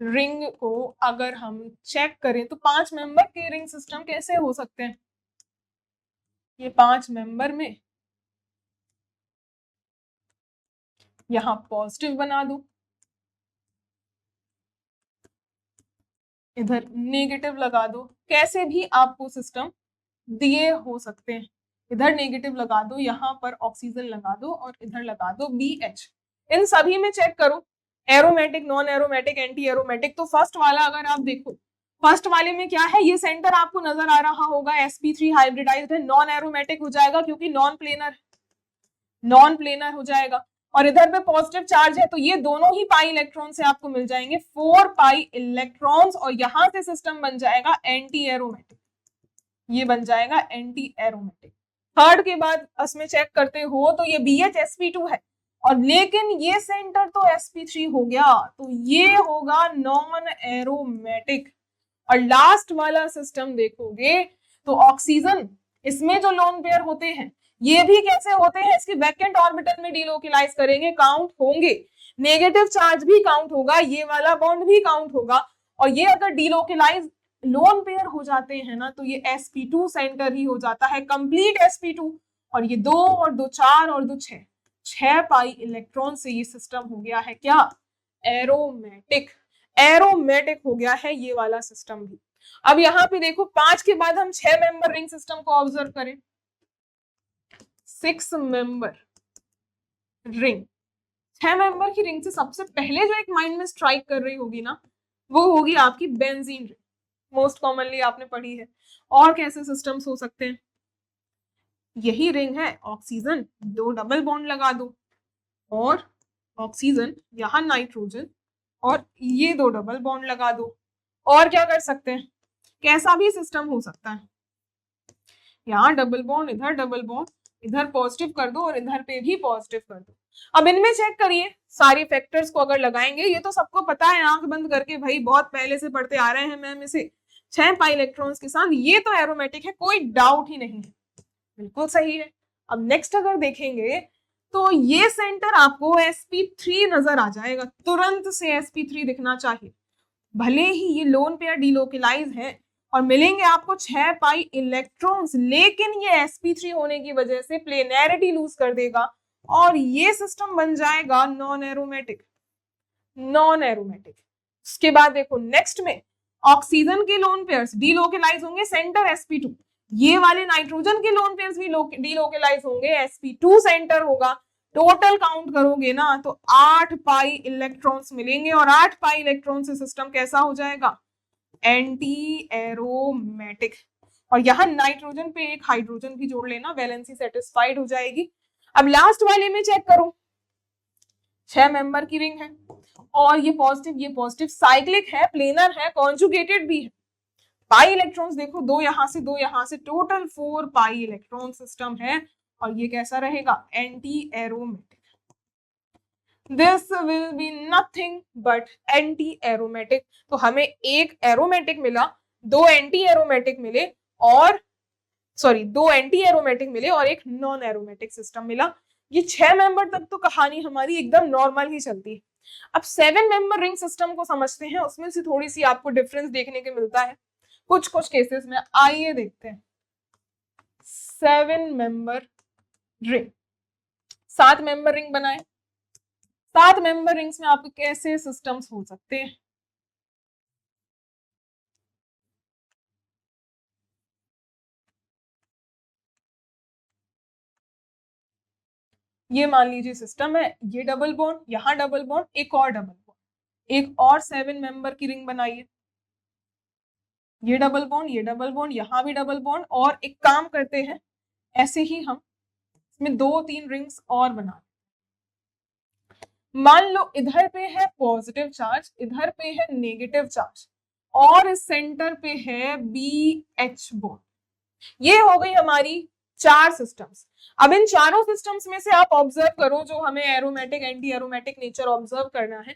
रिंग को अगर हम चेक करें तो 5 मेंबर के रिंग सिस्टम कैसे हो सकते हैं। ये 5 मेंबर में यहां पॉजिटिव बना दो, इधर नेगेटिव लगा दो, कैसे भी आपको सिस्टम दिए हो सकते हैं। इधर नेगेटिव लगा दो, यहाँ पर ऑक्सीजन लगा दो और इधर लगा दो BH। इन सभी में चेक करो aromatic, non aromatic, anti aromatic. तो फर्स्ट वाला अगर आप देखो, फर्स्ट वाले में क्या है, ये सेंटर आपको नजर आ रहा होगा sp3 हाइब्रिडाइज्ड है, नॉन एरोमेटिक हो जाएगा क्योंकि नॉन प्लेनर हो जाएगा। और इधर पे पॉजिटिव चार्ज है तो ये दोनों ही पाई इलेक्ट्रॉन से आपको मिल जाएंगे 4 पाई इलेक्ट्रॉन्स, और यहां से सिस्टम बन जाएगा एंटी एरोमेटिक, ये बन जाएगा एंटी एरोमेटिक। थर्ड के बाद इसमें चेक करते हो तो ये BH sp2 है, और लेकिन ये सेंटर तो sp3 हो गया, तो ये होगा नॉन एरोमेटिक। और लास्ट वाला सिस्टम देखोगे तो ऑक्सीजन, इसमें जो लोन पेयर होते हैं ये भी कैसे होते हैं, इसकी वैकेंट ऑर्बिटल में डीलोकलाइज करेंगे, काउंट होंगे, नेगेटिव चार्ज भी काउंट होगा, ये वाला बॉन्ड भी काउंट होगा। और ये अगर डीलोकलाइज लोन पेयर हो जाते हैं ना तो ये sp2 सेंटर ही हो जाता है, कंप्लीट sp2। और ये 2 और 2 4 और 2 6 पाई इलेक्ट्रॉन से ये सिस्टम हो गया है क्या, एरोमेटिक। एरोमेटिक हो गया है ये वाला सिस्टम भी। अब यहाँ पे देखो 5 के बाद हम 6 मेंबर रिंग सिस्टम को ऑब्जर्व करें। 6 मेंबर रिंग, 6 मेंबर की रिंग से सबसे पहले जो एक माइंड में स्ट्राइक कर रही होगी ना, वो होगी आपकी बेंजीन रिंग, मोस्ट कॉमनली आपने पढ़ी है। और कैसे सिस्टम्स हो सकते हैं, यही रिंग है ऑक्सीजन, 2 डबल बॉन्ड लगा दो, और ऑक्सीजन यहाँ नाइट्रोजन, और ये 2 डबल बॉन्ड लगा दो। और क्या कर सकते हैं, कैसा भी सिस्टम हो सकता है, यहाँ डबल बॉन्ड, इधर डबल बॉन्ड, इधर पॉजिटिव कर दो और इधर पे भी पॉजिटिव कर दो। अब इनमें चेक करिए सारे फैक्टर्स को अगर लगाएंगे, ये तो सबको पता है, आंख बंद करके भाई बहुत पहले से पढ़ते आ रहे हैं मैम इसे, 6 पाई इलेक्ट्रॉन्स के साथ ये तो एरोमेटिक है, कोई डाउट ही नहीं है, बिल्कुल सही है। अब नेक्स्ट अगर देखेंगे तो ये सेंटर आपको sp3 नजर आ जाएगा, तुरंत से sp3 दिखना चाहिए, भले ही ये लोन पेयर डीलोकलाइज है और मिलेंगे आपको 6 पाई इलेक्ट्रॉन्स, लेकिन ये sp3 होने की वजह से प्लेनैरिटी लूज कर देगा और ये सिस्टम बन जाएगा नॉन एरोमेटिक। उसके बाद देखो नेक्स्ट में ऑक्सीजन के लोन पेयर्स डीलोकलाइज होंगे, सेंटर sp2, ये वाले नाइट्रोजन के लोन पेयर्स भी डीलोकलाइज होंगे, sp2 सेंटर होगा। टोटल काउंट करोगे ना तो 8 पाई इलेक्ट्रॉन्स मिलेंगे, और 8 पाई इलेक्ट्रॉन से सिस्टम कैसा हो जाएगा, एंटी एरोमेटिक। और यहाँ नाइट्रोजन पे एक हाइड्रोजन भी जोड़ लेना, वैलेंसी सेटिस्फाइड हो जाएगी। अब लास्ट वाले में चेक करो, 6 मेंबर की रिंग है और ये पॉजिटिव साइक्लिक है, प्लेनर है, कॉन्जुगेटेड भी है। पाई इलेक्ट्रॉन्स देखो, 2 यहाँ से 2 यहाँ से, टोटल 4 पाई इलेक्ट्रॉन सिस्टम है, और ये कैसा रहेगा, anti aromatic. This will be nothing but anti aromatic. तो हमें एक एरोमेटिक मिला, 2 एंटी एरोमेटिक मिले, और 2 एंटी एरोमेटिक मिले और एक नॉन एरोमेटिक सिस्टम मिला। ये 6 मेंबर तक तो कहानी हमारी एकदम नॉर्मल ही चलती है। अब 7 मेंबर रिंग सिस्टम को समझते हैं, उसमें से थोड़ी सी आपको डिफरेंस देखने को मिलता है कुछ केसेस में। आइए देखते हैं 7 मेंबर रिंग। 7 मेंबर रिंग बनाए, 7 मेंबर रिंग्स में आपके कैसे सिस्टम्स हो सकते हैं। ये मान लीजिए सिस्टम है, ये डबल बॉन्ड, यहाँ डबल बॉन्ड, एक और डबल बॉन्ड, एक और 7 मेंबर की रिंग बनाइए, ये डबल बॉन्ड, ये डबल बॉन्ड, यहाँ भी डबल बॉन्ड। और एक काम करते हैं, ऐसे ही हम इसमें 2-3 रिंग्स और बना, मान लो इधर पे है पॉजिटिव चार्ज, इधर पे है नेगेटिव चार्ज, और इस सेंटर पे है BH बॉन्ड। ये हो गई हमारी 4 सिस्टम्स। अब इन चारों सिस्टम्स में से आप ऑब्जर्व करो जो हमें aromatic anti aromatic nature observe करना है।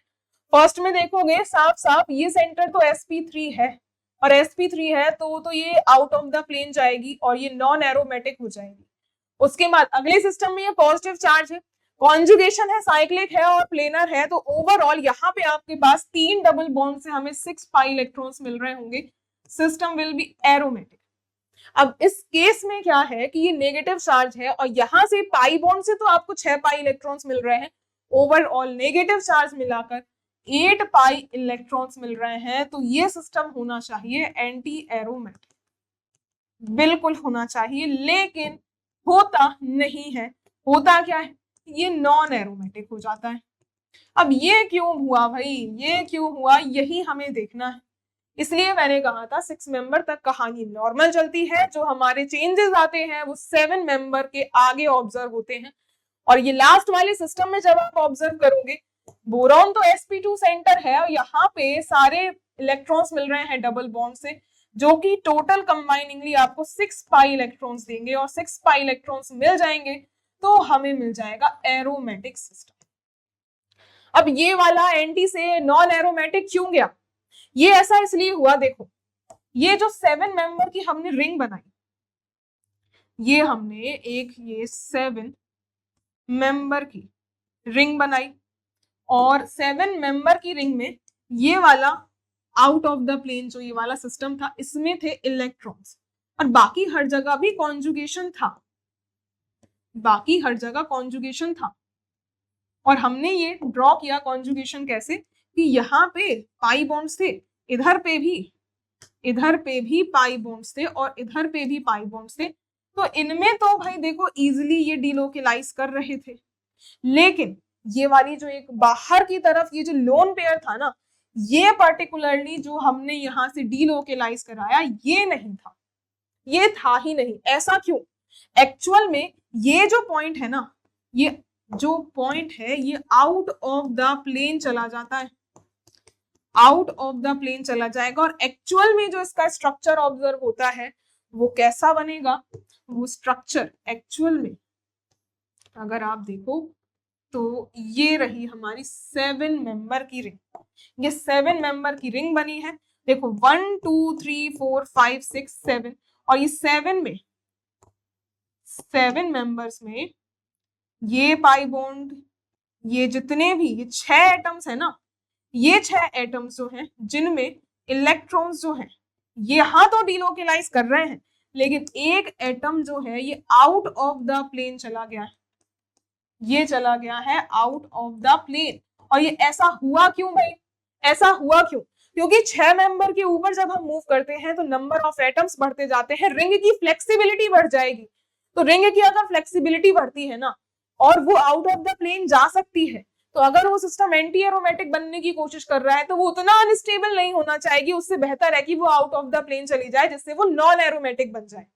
फर्स्ट में देखोगे साफ साफ ये सेंटर तो sp3 है, और sp3 है तो ये आउट ऑफ द प्लेन जाएगी और ये नॉन एरोमेटिक हो जाएगी। उसके बाद अगले सिस्टम में ये पॉजिटिव चार्ज है, कॉन्जुगेशन है, साइक्लिक है और प्लेनर है, तो ओवरऑल यहाँ पे आपके पास 3 डबल बॉन्ड से हमें 6 पाई इलेक्ट्रॉन्स मिल रहे होंगे, सिस्टम विल बी एरोमेटिक। अब इस केस में क्या है कि ये नेगेटिव चार्ज है और यहाँ से पाई बॉन्ड से तो आपको 6 पाई इलेक्ट्रॉन्स मिल रहे हैं, ओवरऑल नेगेटिव चार्ज मिलाकर 8 पाई इलेक्ट्रॉन्स मिल रहे हैं, तो ये सिस्टम होना चाहिए एंटी एरोमेटिक, बिल्कुल होना चाहिए, लेकिन होता नहीं है। होता क्या है, ये नॉन एरोमेटिक हो जाता है। अब ये क्यों हुआ भाई, ये क्यों हुआ, यही हमें देखना है। इसलिए मैंने कहा था 6 मेंबर तक कहानी नॉर्मल चलती है, जो हमारे चेंजेस आते हैं वो 7 मेंबर के आगे ऑब्जर्व होते हैं। और ये लास्ट वाले सिस्टम में जब आप ऑब्जर्व करोगे, बोरॉन तो sp2 सेंटर है और यहाँ पे सारे इलेक्ट्रॉन्स मिल रहे हैं डबल बॉन्ड से, जो कि टोटल कंबाइनिंगली आपको 6 पाई इलेक्ट्रॉन्स देंगे, और 6 पाई इलेक्ट्रॉन्स मिल जाएंगे तो हमें मिल जाएगा एरोमेटिक सिस्टम। अब ये वाला एंटी से नॉन एरोमेटिक क्यों गया, ये ऐसा इसलिए हुआ, देखो ये जो 7 मेंबर की हमने रिंग बनाई, ये हमने एक ये 7 मेंबर की रिंग बनाई, और 7 मेंबर की रिंग में ये वाला आउट ऑफ द प्लेन जो ये वाला सिस्टम था, इसमें थे इलेक्ट्रॉन्स, और बाकी हर जगह भी कॉन्जुगेशन था, बाकी हर जगह कॉन्जुगेशन था। और हमने ये ड्रॉ किया कॉन्जुगेशन कैसे, कि यहाँ पे पाई बॉन्ड्स थे, इधर पे भी पाई बॉन्ड्स थे, और इधर पे भी पाई बॉन्ड्स थे, तो इनमें तो भाई देखो इजीली ये डिलोकेलाइज कर रहे थे। लेकिन ये वाली जो एक बाहर की तरफ ये जो लोन पेयर था ना, ये पर्टिकुलरली जो हमने यहाँ से डिलोकेलाइज कराया, ये नहीं था, ये था ही नहीं। ऐसा क्यों, एक्चुअल में ये जो पॉइंट है ना, ये जो पॉइंट है ये आउट ऑफ द प्लेन चला जाता है, आउट ऑफ द प्लेन चला जाएगा, और एक्चुअल में जो इसका स्ट्रक्चर ऑब्जर्व होता है वो कैसा बनेगा, वो स्ट्रक्चर एक्चुअल में अगर आप देखो तो ये रही हमारी 7 मेंबर की रिंग, ये 7 मेंबर की रिंग बनी है। देखो 1 2 3 4 5 6 7, और ये 7 मेंबर्स में ये पाई बॉन्ड, ये जितने भी ये 6 एटम्स है ना, ये 6 एटम्स जो हैं जिनमें इलेक्ट्रॉन्स जो हैं यहाँ तो डिलोकेलाइज कर रहे हैं, लेकिन एक एटम जो है ये आउट ऑफ द प्लेन चला गया है, ये चला गया है आउट ऑफ द प्लेन। और ये ऐसा हुआ क्यों भाई, ऐसा हुआ क्यों, क्योंकि 6 मेंबर के ऊपर जब हम मूव करते हैं तो नंबर ऑफ एटम्स बढ़ते जाते हैं, रिंग की फ्लेक्सिबिलिटी बढ़ जाएगी। तो रिंग की अगर फ्लेक्सिबिलिटी बढ़ती है ना, और वो आउट ऑफ द प्लेन जा सकती है, तो अगर वो सिस्टम एंटी एरोमेटिक बनने की कोशिश कर रहा है तो वो उतना अनस्टेबल नहीं होना चाहिए, उससे बेहतर है कि वो आउट ऑफ द प्लेन चली जाए, जिससे वो नॉन एरोमेटिक बन जाए।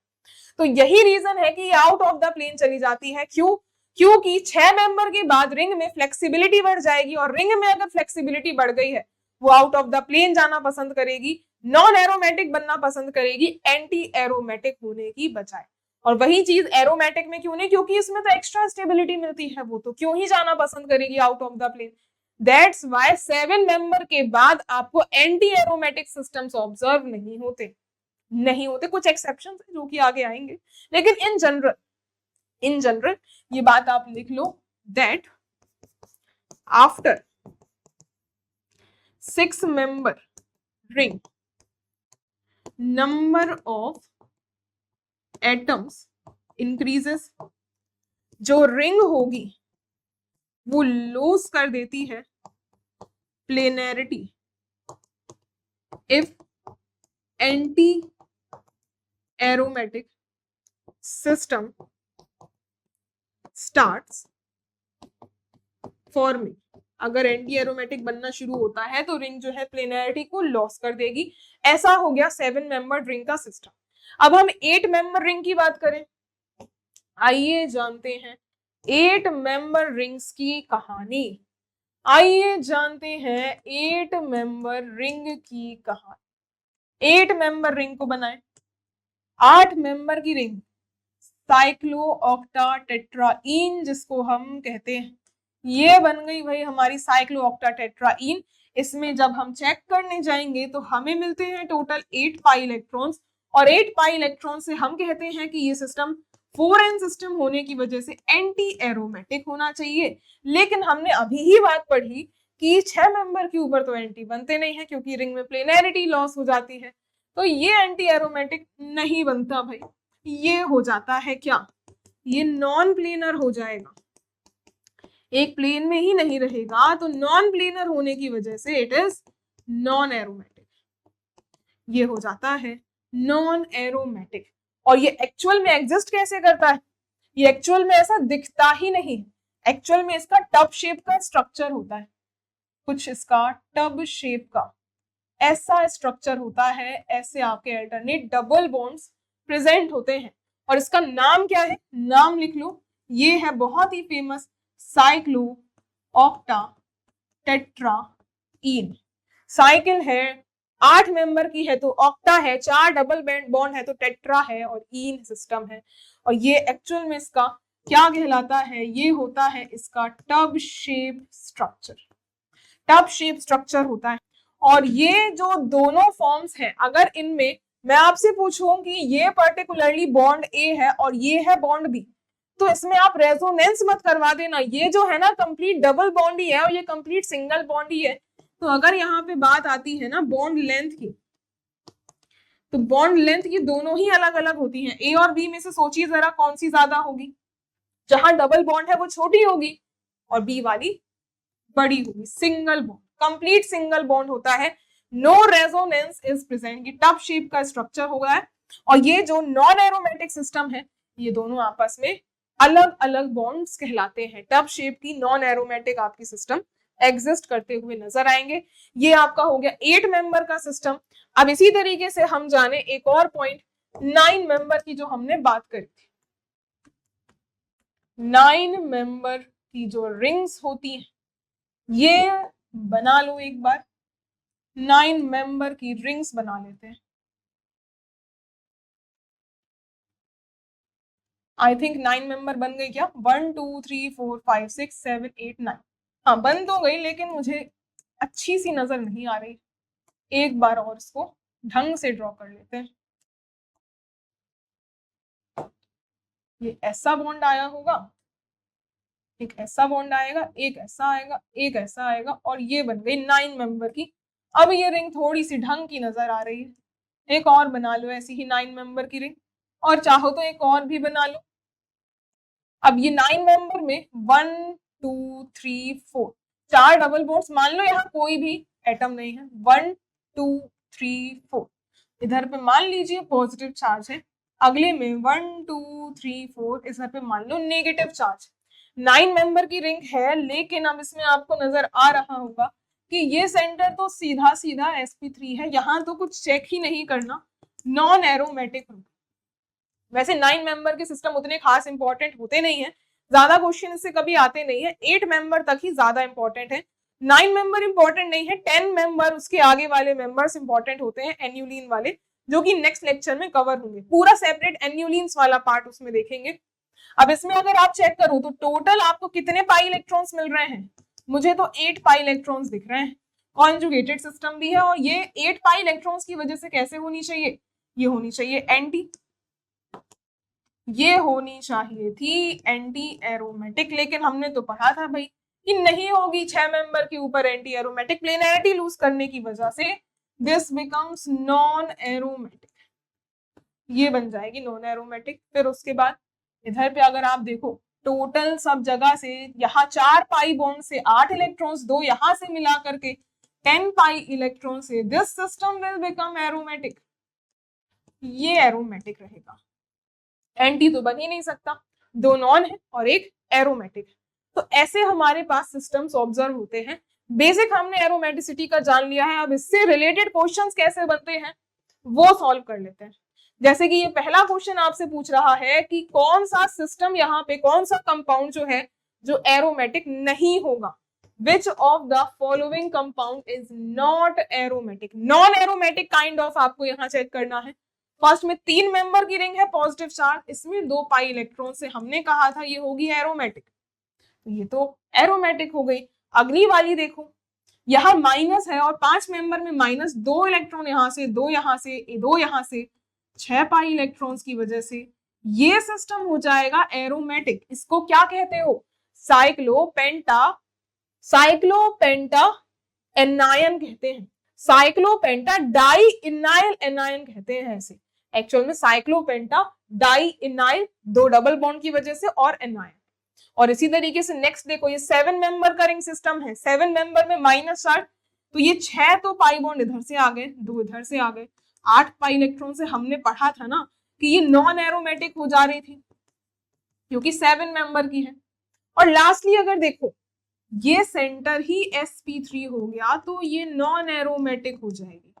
तो यही रीजन है कि आउट ऑफ द प्लेन चली जाती है। क्यों, क्योंकि 6 मेंबर के बाद रिंग में फ्लेक्सिबिलिटी बढ़ जाएगी, और रिंग में अगर फ्लेक्सिबिलिटी बढ़ गई है वो आउट ऑफ द प्लेन जाना पसंद करेगी, नॉन एरोमेटिक बनना पसंद करेगी, एंटी एरोमेटिक होने की बजाय। और वही चीज एरोमेटिक में क्यों नहीं, क्योंकि इसमें तो एक्स्ट्रा स्टेबिलिटी मिलती है, वो तो क्यों ही जाना पसंद करेगी out of the plane. That's why 7 member के बाद आपको एंटी एरोमेटिक सिस्टम्स ऑब्जर्व नहीं होते, नहीं होते, कुछ एक्सेप्शंस हैं जो कि आगे आएंगे, लेकिन इन जनरल ये बात आप लिख लो, that after 6 member ring number of atoms increases, जो रिंग होगी वो लूज कर देती है planarity if anti aromatic system starts forming. अगर एंटी एरोमेटिक बनना शुरू होता है तो रिंग जो है प्लेनैरिटी को लॉस कर देगी। ऐसा हो गया 7 मेंबर रिंग का सिस्टम। अब हम 8 मेंबर रिंग की बात करें, आइए जानते हैं 8 मेंबर रिंग्स की कहानी। आइए जानते हैं 8 मेंबर रिंग की कहानी। 8 मेंबर रिंग को बनाए, 8 मेंबर की रिंग साइक्लो ऑक्टा टेट्राइन जिसको हम कहते हैं, ये बन गई भाई हमारी साइक्लो ऑक्टा टेट्राइन। इसमें जब हम चेक करने जाएंगे तो हमें मिलते हैं टोटल 8 पाई इलेक्ट्रॉन्स, और 8 पाई इलेक्ट्रॉन से हम कहते हैं कि ये सिस्टम 4n सिस्टम होने की वजह से एंटी एरोमेटिक होना चाहिए। लेकिन हमने अभी ही बात पढ़ी कि 6 मेंबर के ऊपर तो एंटी बनते नहीं है क्योंकि रिंग में प्लेनैरिटी लॉस हो जाती है, तो ये एंटी एरोमेटिक नहीं बनता भाई, ये हो जाता है क्या, ये नॉन प्लेनर हो जाएगा। एक प्लेन में ही नहीं रहेगा, तो नॉन प्लेनर होने की वजह से इट इज नॉन एरोमेटिक, ये हो जाता है नॉन एरोमेटिक। और ये एक्चुअल में एग्जिस्ट कैसे करता है, ये एक्चुअल में ऐसा दिखता ही नहीं है, एक्चुअल में इसका टब शेप का स्ट्रक्चर होता है, कुछ इसका टब शेप का ऐसा स्ट्रक्चर होता है, ऐसे आपके अल्टरनेट डबल बॉन्ड्स प्रेजेंट होते हैं। और इसका नाम क्या है, नाम लिख लो, ये है बहुत ही famous cyclo octa tetraene. Cycle है 8 मेंबर की है तो ऑक्टा है, 4 डबल बॉन्ड है तो टेट्रा है, और ईन सिस्टम है। और ये एक्चुअल में इसका क्या कहलाता है, ये होता है इसका tub shape structure, tub shape structure होता है। और ये जो दोनों फॉर्म्स हैं, अगर इनमें मैं आपसे पूछूं कि ये पर्टिकुलरली बॉन्ड ए है और ये है बॉन्ड बी, तो इसमें आप रेजोनेंस मत करवा देना, ये जो है ना कंप्लीट डबल बॉन्ड ही है और ये कंप्लीट सिंगल बॉन्ड ही है। तो अगर यहाँ पे बात आती है ना बॉन्ड लेंथ की, तो बॉन्ड लेंथ ये दोनों ही अलग अलग होती हैं। ए और बी में से सोचिए जरा कौन सी ज्यादा होगी, जहां डबल बॉन्ड है वो छोटी होगी और बी वाली बड़ी होगी। Single bond, complete single bond होता है, नो रेजोनेंस इज प्रेजेंट, ये टब शेप का स्ट्रक्चर होगा है। और ये जो नॉन एरोमेटिक सिस्टम है, ये दोनों आपस में अलग अलग बॉन्ड्स कहलाते हैं। टब शेप की नॉन एरोमेटिक आपकी सिस्टम एग्जिस्ट करते हुए नजर आएंगे। ये आपका हो गया 8 मेंबर का सिस्टम। अब इसी तरीके से हम जाने एक और पॉइंट 9 मेंबर की जो हमने बात करी थी। 9 मेंबर की जो रिंग्स होती हैं, ये बना लो एक बार, 9 मेंबर की रिंग्स बना लेते हैं। आई थिंक 9 मेंबर बन गई क्या, 1 2 3 4 5 6 7 8 9, हाँ बन तो गई, लेकिन मुझे अच्छी सी नजर नहीं आ रही। एक बार और इसको ढंग से ड्रॉ कर लेते हैं। ये ऐसा बॉन्ड आया होगा, एक ऐसा बॉन्ड आएगा, एक ऐसा आएगा, एक ऐसा आएगा, और ये बन गई 9 मेंबर की। अब ये रिंग थोड़ी सी ढंग की नजर आ रही है, एक और बना लो ऐसी ही 9 मेंबर की रिंग, और चाहो तो एक और भी बना लो। अब ये 9 मेंबर में 1 2 3 4 4 डबल बॉन्ड्स, मान लो यहाँ कोई भी एटम नहीं है, 1 2 3 4, इधर पे मान लीजिए पॉजिटिव चार्ज है, अगले में 1 2 3 4 इधर पे मान लो नेगेटिव चार्ज। 9 मेंबर की रिंग है, लेकिन अब इसमें आपको नजर आ रहा होगा कि ये सेंटर तो सीधा सीधा sp3 है, यहाँ तो कुछ चेक ही नहीं करना, नॉन एरोमेटिक। वैसे 9 मेंबर के सिस्टम उतने खास इंपॉर्टेंट होते नहीं है, ज्यादा क्वेश्चन इससे कभी आते नहीं है, 8 मेंबर तक ही ज्यादा इंपॉर्टेंट है, 9 मेंबर इंपॉर्टेंट नहीं है, 10 मेंबर उसके आगे वाले मेंबर्स इंपॉर्टेंट होते हैं, एन्यूलिन वाले, जो कि नेक्स्ट लेक्चर में कवर होंगे, पूरा सेपरेट एन्यूलिन्स वाला पार्ट उसमें देखेंगे। अब इसमें अगर आप चेक करो तो टोटल आपको कितने पाई इलेक्ट्रॉन्स मिल रहे हैं, मुझे तो 8 पाई इलेक्ट्रॉन्स दिख रहे हैं, कॉन्जुगेटेड सिस्टम भी है, और ये 8 पाई इलेक्ट्रॉन्स की वजह से कैसे होनी चाहिए, ये होनी चाहिए एंटी, ये होनी चाहिए थी एंटी एरोमेटिक, लेकिन हमने तो पढ़ा था भाई कि नहीं होगी 6 मेंबर के ऊपर एंटी एरोमेटिक, प्लेनैरिटी लूज करने की वजह से दिस बिकम्स नॉन एरोमेटिक, ये बन जाएगी नॉन एरोमेटिक। फिर उसके बाद इधर पे अगर आप देखो टोटल सब जगह से, यहाँ 4 पाई बॉन्ड से 8 इलेक्ट्रॉन्स, 2 यहाँ से मिला करके 10 पाई इलेक्ट्रॉन से, this system will become aromatic, ये एरोमेटिक रहेगा, एंटी तो बन ही नहीं सकता, 2 नॉन है और एक एरोमेटिक है। तो ऐसे हमारे पास सिस्टम्स ऑब्जर्व होते हैं। बेसिक हमने एरोमेटिसिटी का जान लिया है, अब इससे रिलेटेड क्वेश्चंस कैसे बनते हैं वो सॉल्व कर लेते हैं। जैसे कि ये पहला क्वेश्चन आपसे पूछ रहा है कि कौन सा सिस्टम, यहाँ पे कौन सा कंपाउंड जो है जो एरोमेटिक नहीं होगा, विच of the following compound is not aromatic, non aromatic kind of आपको यहाँ चेक करना है। फर्स्ट में 3 मेंबर की रिंग है, पॉजिटिव चार्ज, इसमें 2 पाई इलेक्ट्रॉन से हमने कहा था ये होगी एरोमेटिक, तो ये तो एरोमेटिक हो गई। अगली वाली देखो, यहाँ माइनस है और 5 मेंबर में माइनस, 2 इलेक्ट्रॉन यहाँ से, 2 यहाँ से, 2 यहाँ से, 6 पाई इलेक्ट्रॉन्स की वजह से ये सिस्टम हो जाएगा एरोमेटिक। इसको क्या कहते हो, साइक्लोपेंटा, साइक्लोपेंटा एनायन कहते हैं, साइक्लोपेंटा डाई इनाइल एनायन कहते हैं ऐसे। एक्चुअल में साइक्लोपेंटा डाई इनाइल, 2 डबल बॉन्ड की वजह से और एनायन। और इसी तरीके से नेक्स्ट देखो, ये 7 मेंबर का रिंग सिस्टम है, 7 मेंबर में माइनस 8, तो ये 6 तो पाई बॉन्ड इधर से आ गए, 2 इधर से आ गए, 8 पाई इलेक्ट्रॉन से हमने पढ़ा था ना कि ये नॉन एरोमेटिक हो जा रही थी क्योंकि 7 मेंबर की है। और लास्टली अगर देखो ये सेंटर ही sp3 हो गया तो ये नॉन एरोमेटिक हो जाएगी,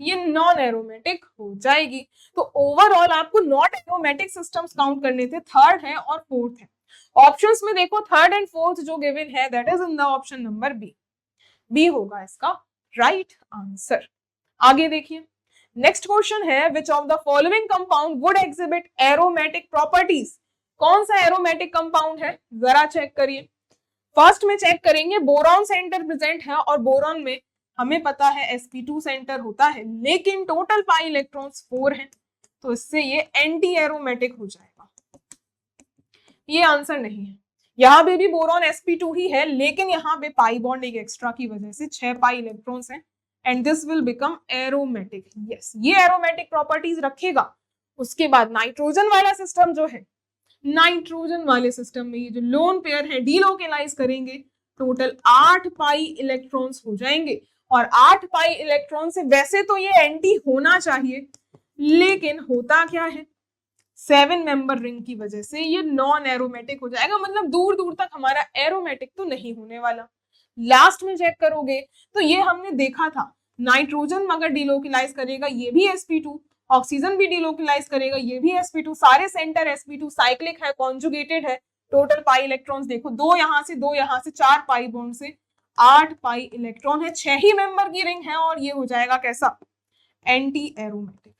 ये नॉन एरोमेटिक हो जाएगी। तो ओवरऑल आपको नॉट एरोमेटिक सिस्टम्स काउंट करने थे, थर्ड है और फोर्थ है। ऑप्शंस में देखो थर्ड एंड फोर्थ जो गिवन है that is in the option number B, B होगा इसका राइट आंसर। आगे देखिए नेक्स्ट क्वेश्चन है, which of the following compound would exhibit aromatic properties. कौन सा एरोमेटिक कंपाउंड है जरा चेक करिए। फर्स्ट में चेक करेंगे बोरॉन सेंटर प्रेजेंट है और बोरॉन में हमें पता है sp2 सेंटर होता है लेकिन टोटल पाई इलेक्ट्रॉन्स 4 हैं, तो इससे ये एंटी एरोमेटिक हो जाएगा, ये आंसर नहीं है। यहाँ पे भी बोरॉन sp2 ही है लेकिन यहाँ पे पाई बॉन्ड एक एक्स्ट्रा की वजह से 6 पाई इलेक्ट्रॉन्स हैं and this will become aromatic. Yes, ये एरोमेटिक प्रॉपर्टीज रखेगा। उसके बाद नाइट्रोजन वाला सिस्टम जो है, नाइट्रोजन वाले सिस्टम में ये जो लोन पेयर है डीलोकेलाइज करेंगे, टोटल 8 पाई इलेक्ट्रॉन्स हो जाएंगे और 8 पाई इलेक्ट्रॉन से वैसे तो ये एंटी होना चाहिए लेकिन होता क्या है 7 मेंबर रिंग की वजह से ये नॉन एरोमेटिक हो जाएगा, मतलब दूर दूर तक हमारा एरोमेटिक तो नहीं होने वाला। लास्ट में चेक करोगे तो ये हमने देखा था नाइट्रोजन अगर डीलोकेलाइज करेगा ये भी sp2, ऑक्सीजन भी डीलोकेलाइज करेगा ये भी sp2, सारे सेंटर sp2 साइक्लिक है, कॉन्जुगेटेड है। टोटल पाई इलेक्ट्रॉन्स देखो 2 यहाँ से 2 यहाँ से 4 पाई बॉन्ड से 8 पाई इलेक्ट्रॉन है, 6 ही मेंबर की रिंग है और ये हो जाएगा कैसा एंटी एरोमेटिक।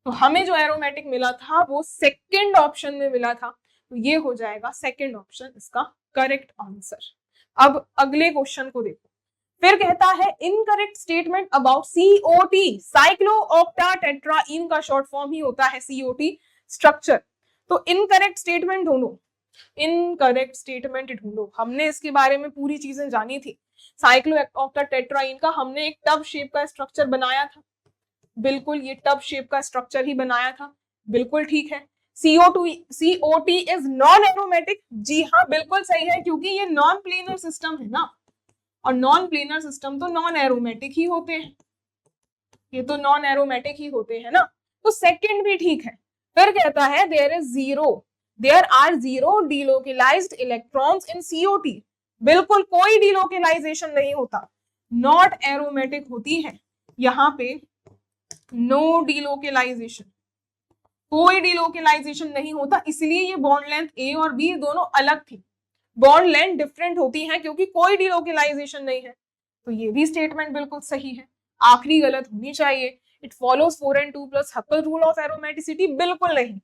तो हमें जो एरोमेटिक मिला था वो सेकंड ऑप्शन में मिला था, तो ये हो जाएगा सेकंड ऑप्शन इसका करेक्ट आंसर। अब अगले क्वेश्चन को देखो, फिर कहता है इनकरेक्ट स्टेटमेंट अबाउट COT, साइक्लोऑक्टाटेट्राईन का शॉर्ट फॉर्म ही होता है COT स्ट्रक्चर। तो इनकरेक्ट स्टेटमेंट ढूंढो, इनकरेक्ट स्टेटमेंट ढूंढो। हमने इसके बारे में पूरी चीजें जानी थी, साइक्लोऑक्टाटेट्राईन का हमने एक टब शेप का स्ट्रक्चर बनाया था, बिल्कुल ये टब शेप का स्ट्रक्चर ही बनाया था, बिल्कुल ठीक है। COT इज नॉन एरोमेटिक, जी हाँ बिल्कुल सही है क्योंकि ये नॉन प्लेनर सिस्टम है ना, और नॉन प्लेनर सिस्टम तो नॉन एरोमेटिक ही होते हैं, ये तो नॉन एरोमेटिक ही होते हैं ना, तो सेकंड भी ठीक है। फिर कहता है there are zero delocalised electrons in COT, बिल्कुल कोई डीलोकेलाइजेशन नहीं होता, नॉट एरोमेटिक होती है, यहाँ पे नो डीलोकेलाइजेशन, कोई डीलोकेलाइजेशन नहीं होता, इसलिए ये बॉन्ड लेंथ A और B दोनों अलग थी, बॉन्ड लेंथ डिफरेंट होती है क्योंकि कोई डीलोकेलाइजेशन नहीं है। तो ये भी स्टेटमेंट बिल्कुल सही है, आखिरी गलत होनी चाहिए। It follows 4 and 2 plus हक्कल rule of aromaticity, बिल्कुल नहीं,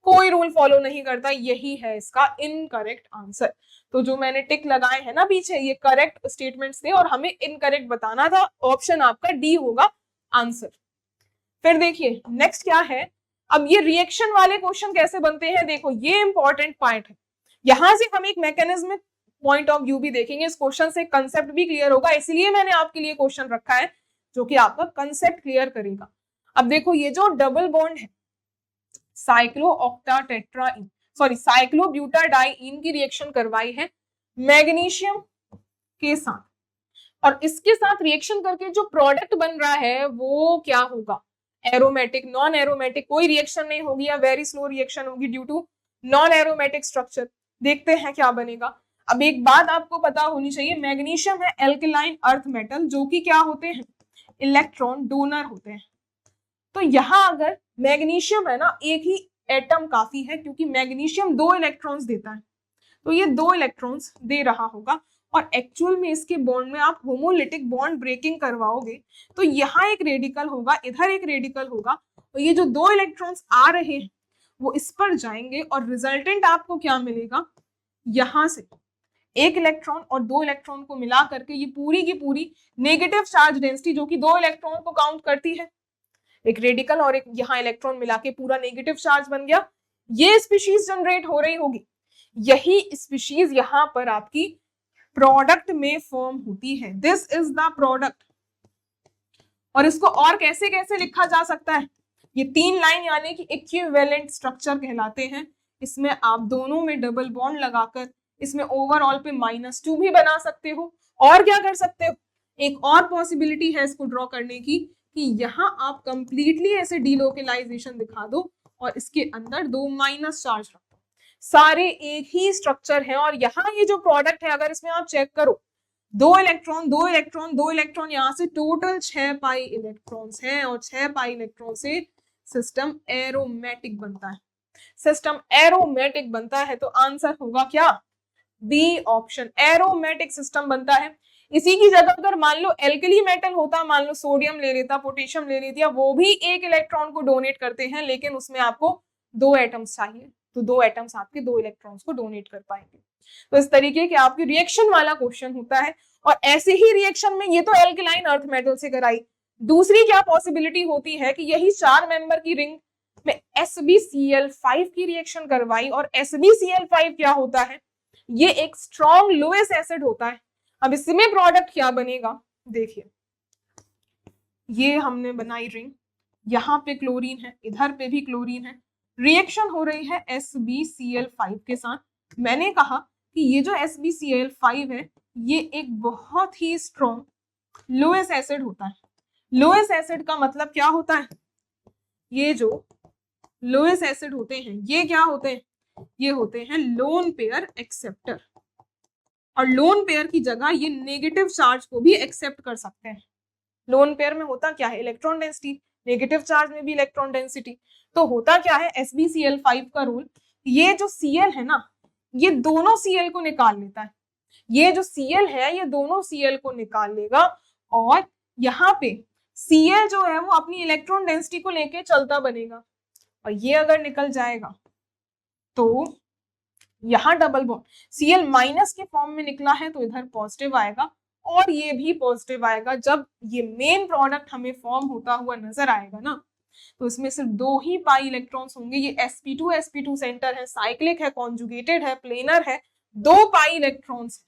कोई रूल फॉलो नहीं करता, यही है इसका इनकरेक्ट आंसर। तो जो मैंने टिक लगाए हैं ना पीछे ये करेक्ट स्टेटमेंट्स थे और हमें इनकरेक्ट बताना था, ऑप्शन आपका डी होगा आंसर। फिर देखिए नेक्स्ट क्या है, अब ये रिएक्शन वाले क्वेश्चन कैसे बनते हैं, देखो ये इंपॉर्टेंट पॉइंट है, यहां से हम एक मैकेनिज्मिक पॉइंट ऑफ व्यू भी देखेंगे, इस क्वेश्चन से कंसेप्ट भी क्लियर होगा, इसलिए मैंने आपके लिए क्वेश्चन रखा है जो कि आपका कंसेप्ट क्लियर करेगा। अब देखो ये जो डबल बॉन्ड है साइक्लोऑक्टाटेट्राईन सॉरी साइक्लोब्यूटाडाइईन की रिएक्शन करवाई है मैग्नीशियम के साथ, और इसके साथ रिएक्शन करके जो प्रोडक्ट बन रहा है वो क्या होगा, एरोमेटिक, नॉन एरोमेटिक, कोई रिएक्शन नहीं होगी या वेरी स्लो रिएक्शन होगी due to non aromatic structure. देखते हैं क्या बनेगा। अब एक बात आपको पता होनी चाहिए, मैग्नीशियम है एल्कलाइन अर्थ मेटल जो कि क्या होते हैं, इलेक्ट्रॉन डोनर होते हैं। तो यहाँ अगर मैग्नीशियम है ना, एक ही एटम काफी है क्योंकि मैग्नीशियम 2 इलेक्ट्रॉन्स देता है, तो ये 2 इलेक्ट्रॉन्स दे रहा होगा और एक्चुअल में इसके बॉन्ड में आप होमोलिटिक बॉन्ड ब्रेकिंग करवाओगे तो यहाँ एक रेडिकल होगा, इधर एक रेडिकल होगा, और ये जो 2 इलेक्ट्रॉन्स आ रहे हैं वो इस पर जाएंगे और रिजल्टेंट आपको क्या मिलेगा, यहाँ से 1 इलेक्ट्रॉन और 2 इलेक्ट्रॉन को मिला करके ये पूरी की पूरी नेगेटिव चार्ज डेंसिटी जो कि 2 इलेक्ट्रॉन को काउंट करती है, एक रेडिकल और एक यहाँ इलेक्ट्रॉन मिला के पूरा नेगेटिव चार्ज बन गया, ये स्पीशीज जनरेट हो रही होगी, यही स्पीशीज यहाँ पर आपकी प्रोडक्ट में फॉर्म होती है, दिस इज द प्रोडक्ट। और इसको और कैसे कैसे लिखा जा सकता है, ये 3 लाइन यानी कि इक्विवेलेंट स्ट्रक्चर कहलाते हैं, इसमें आप दोनों में डबल बॉन्ड लगाकर इसमें ओवरऑल पे -2 भी बना सकते हो। और क्या कर सकते हो, एक और पॉसिबिलिटी है इसको ड्रॉ करने की कि यहाँ आप कंप्लीटली ऐसे डीलोकलाइजेशन दिखा दो और इसके अंदर 2 माइनस चार्ज रखो। सारे एक ही स्ट्रक्चर है और यहाँ ये जो प्रोडक्ट है अगर इसमें आप चेक करो 2 इलेक्ट्रॉन 2 इलेक्ट्रॉन 2 इलेक्ट्रॉन, यहाँ से टोटल 6 पाई इलेक्ट्रॉन्स हैं और 6 पाई इलेक्ट्रॉन से सिस्टम एरोमेटिक बनता है। सिस्टम एरोमेटिक बनता है तो आंसर होगा क्या, बी ऑप्शन, एरोमेटिक सिस्टम बनता है। इसी की जगह अगर मान लो एल्कली मेटल होता, मान लो सोडियम ले लेता, पोटेशियम ले लेती, वो भी एक इलेक्ट्रॉन को डोनेट करते हैं लेकिन उसमें आपको 2 एटम्स चाहिए, तो 2 एटम्स आपके 2 इलेक्ट्रॉन्स को डोनेट कर पाएंगे। तो इस तरीके के आपकी रिएक्शन वाला क्वेश्चन होता है और ऐसे ही रिएक्शन में ये तो एल्कलाइन अर्थ मेटल से कराई, दूसरी क्या पॉसिबिलिटी होती है कि यही 4 मेंबर की रिंग में SbCl5 की रिएक्शन करवाई और SbCl5 क्या होता है, ये एक स्ट्रॉन्ग लुईस एसिड होता है। अब इसमें प्रोडक्ट क्या बनेगा, देखिए ये हमने बनाई रिंग, यहाँ पे क्लोरीन है, इधर पे भी क्लोरीन है, रिएक्शन हो रही है SbCl5 के साथ। मैंने कहा कि ये जो SbCl5 है ये एक बहुत ही स्ट्रॉन्ग लुईस एसिड होता है। लुईस एसिड का मतलब क्या होता है, ये जो लुईस एसिड होते हैं ये क्या होते हैं, ये होते हैं लोन पेयर एक्सेप्टर, और लोन पेयर की जगह ये नेगेटिव चार्ज को भी एक्सेप्ट कर सकते हैं। लोन पेयर में होता क्या है, इलेक्ट्रॉन डेंसिटी, नेगेटिव चार्ज में भी इलेक्ट्रॉन डेंसिटी। तो होता क्या है, SbCl5 का रोल, ये जो Cl है ना ये दोनों Cl को निकाल लेता है, ये जो Cl है ये दोनों Cl को निकाल लेगा और यहाँ पे Cl जो है वो अपनी इलेक्ट्रॉन डेंसिटी को लेके चलता बनेगा और ये अगर निकल जाएगा तो यहाँ डबल बॉन्ड Cl माइनस के फॉर्म में निकला है तो इधर पॉजिटिव आएगा और ये भी पॉजिटिव आएगा। जब ये मेन प्रोडक्ट हमें फॉर्म होता हुआ नजर आएगा ना तो इसमें सिर्फ 2 ही पाई इलेक्ट्रॉन्स होंगे। ये sp2 सेंटर है, साइक्लिक है, कॉन्जुगेटेड है, प्लेनर है, 2 पाई इलेक्ट्रॉन्स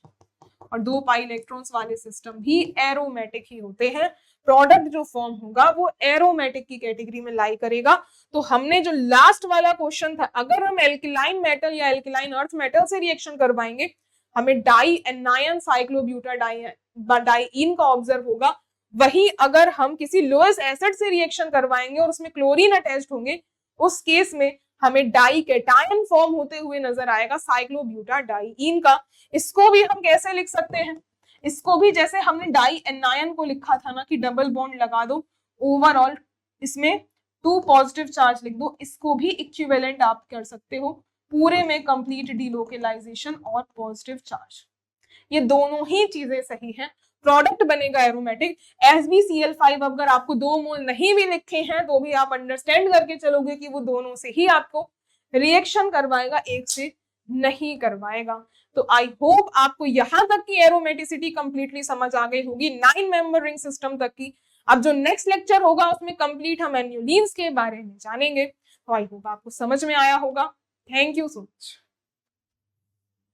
और 2 पाई इलेक्ट्रॉन्स वाले सिस्टम भी एरोमेटिक ही होते हैं। प्रोडक्ट जो फॉर्म होगा वो एरोमेटिक की कैटेगरी में लाई करेगा। तो हमने जो लास्ट वाला क्वेश्चन था, अगर हम एल्कलाइन मेटल या एल्कलाइन अर्थ मेटल से रिएक्शन करवाएंगे हमें डाई एनायन साइक्लोब्यूटाडाइईन का ऑब्जर्व होगा, वही अगर हम किसी लुईस एसिड से रिएक्शन करवाएंगे और उसमें क्लोरीन अटैच्ड होंगे उस केस में हमें डाई कैटायन फॉर्म होते हुए नजर आएगा साइक्लोब्यूटाडाइईन का। इसको भी हम कैसे लिख सकते हैं, इसको भी जैसे हमने डाई एनायन को लिखा था ना कि डबल बॉन्ड लगा दो, ओवरऑल इसमें 2 पॉजिटिव चार्ज लिख दो, इसको भी इक्विवेलेंट आप कर सकते हो, पूरे में कंप्लीट डीलोकलाइजेशन और पॉजिटिव चार्ज, ये दोनों ही चीजें सही हैं। प्रोडक्ट बनेगा एरोमेटिक। SbCl5 अगर आपको 2 मोल नहीं भी लिखे हैं तो भी आप अंडरस्टैंड करके चलोगे कि वो दोनों से ही आपको रिएक्शन करवाएगा, एक से नहीं करवाएगा। तो आई होप आपको यहाँ तक की एरोमेटिसिटी कंप्लीटली समझ आ गई होगी 9 मेंबर रिंग सिस्टम तक की। अब जो नेक्स्ट लेक्चर होगा उसमें कंप्लीट हम एन्युलिन्स के बारे में जानेंगे। तो आई होप आपको समझ में आया होगा। Thank you so much.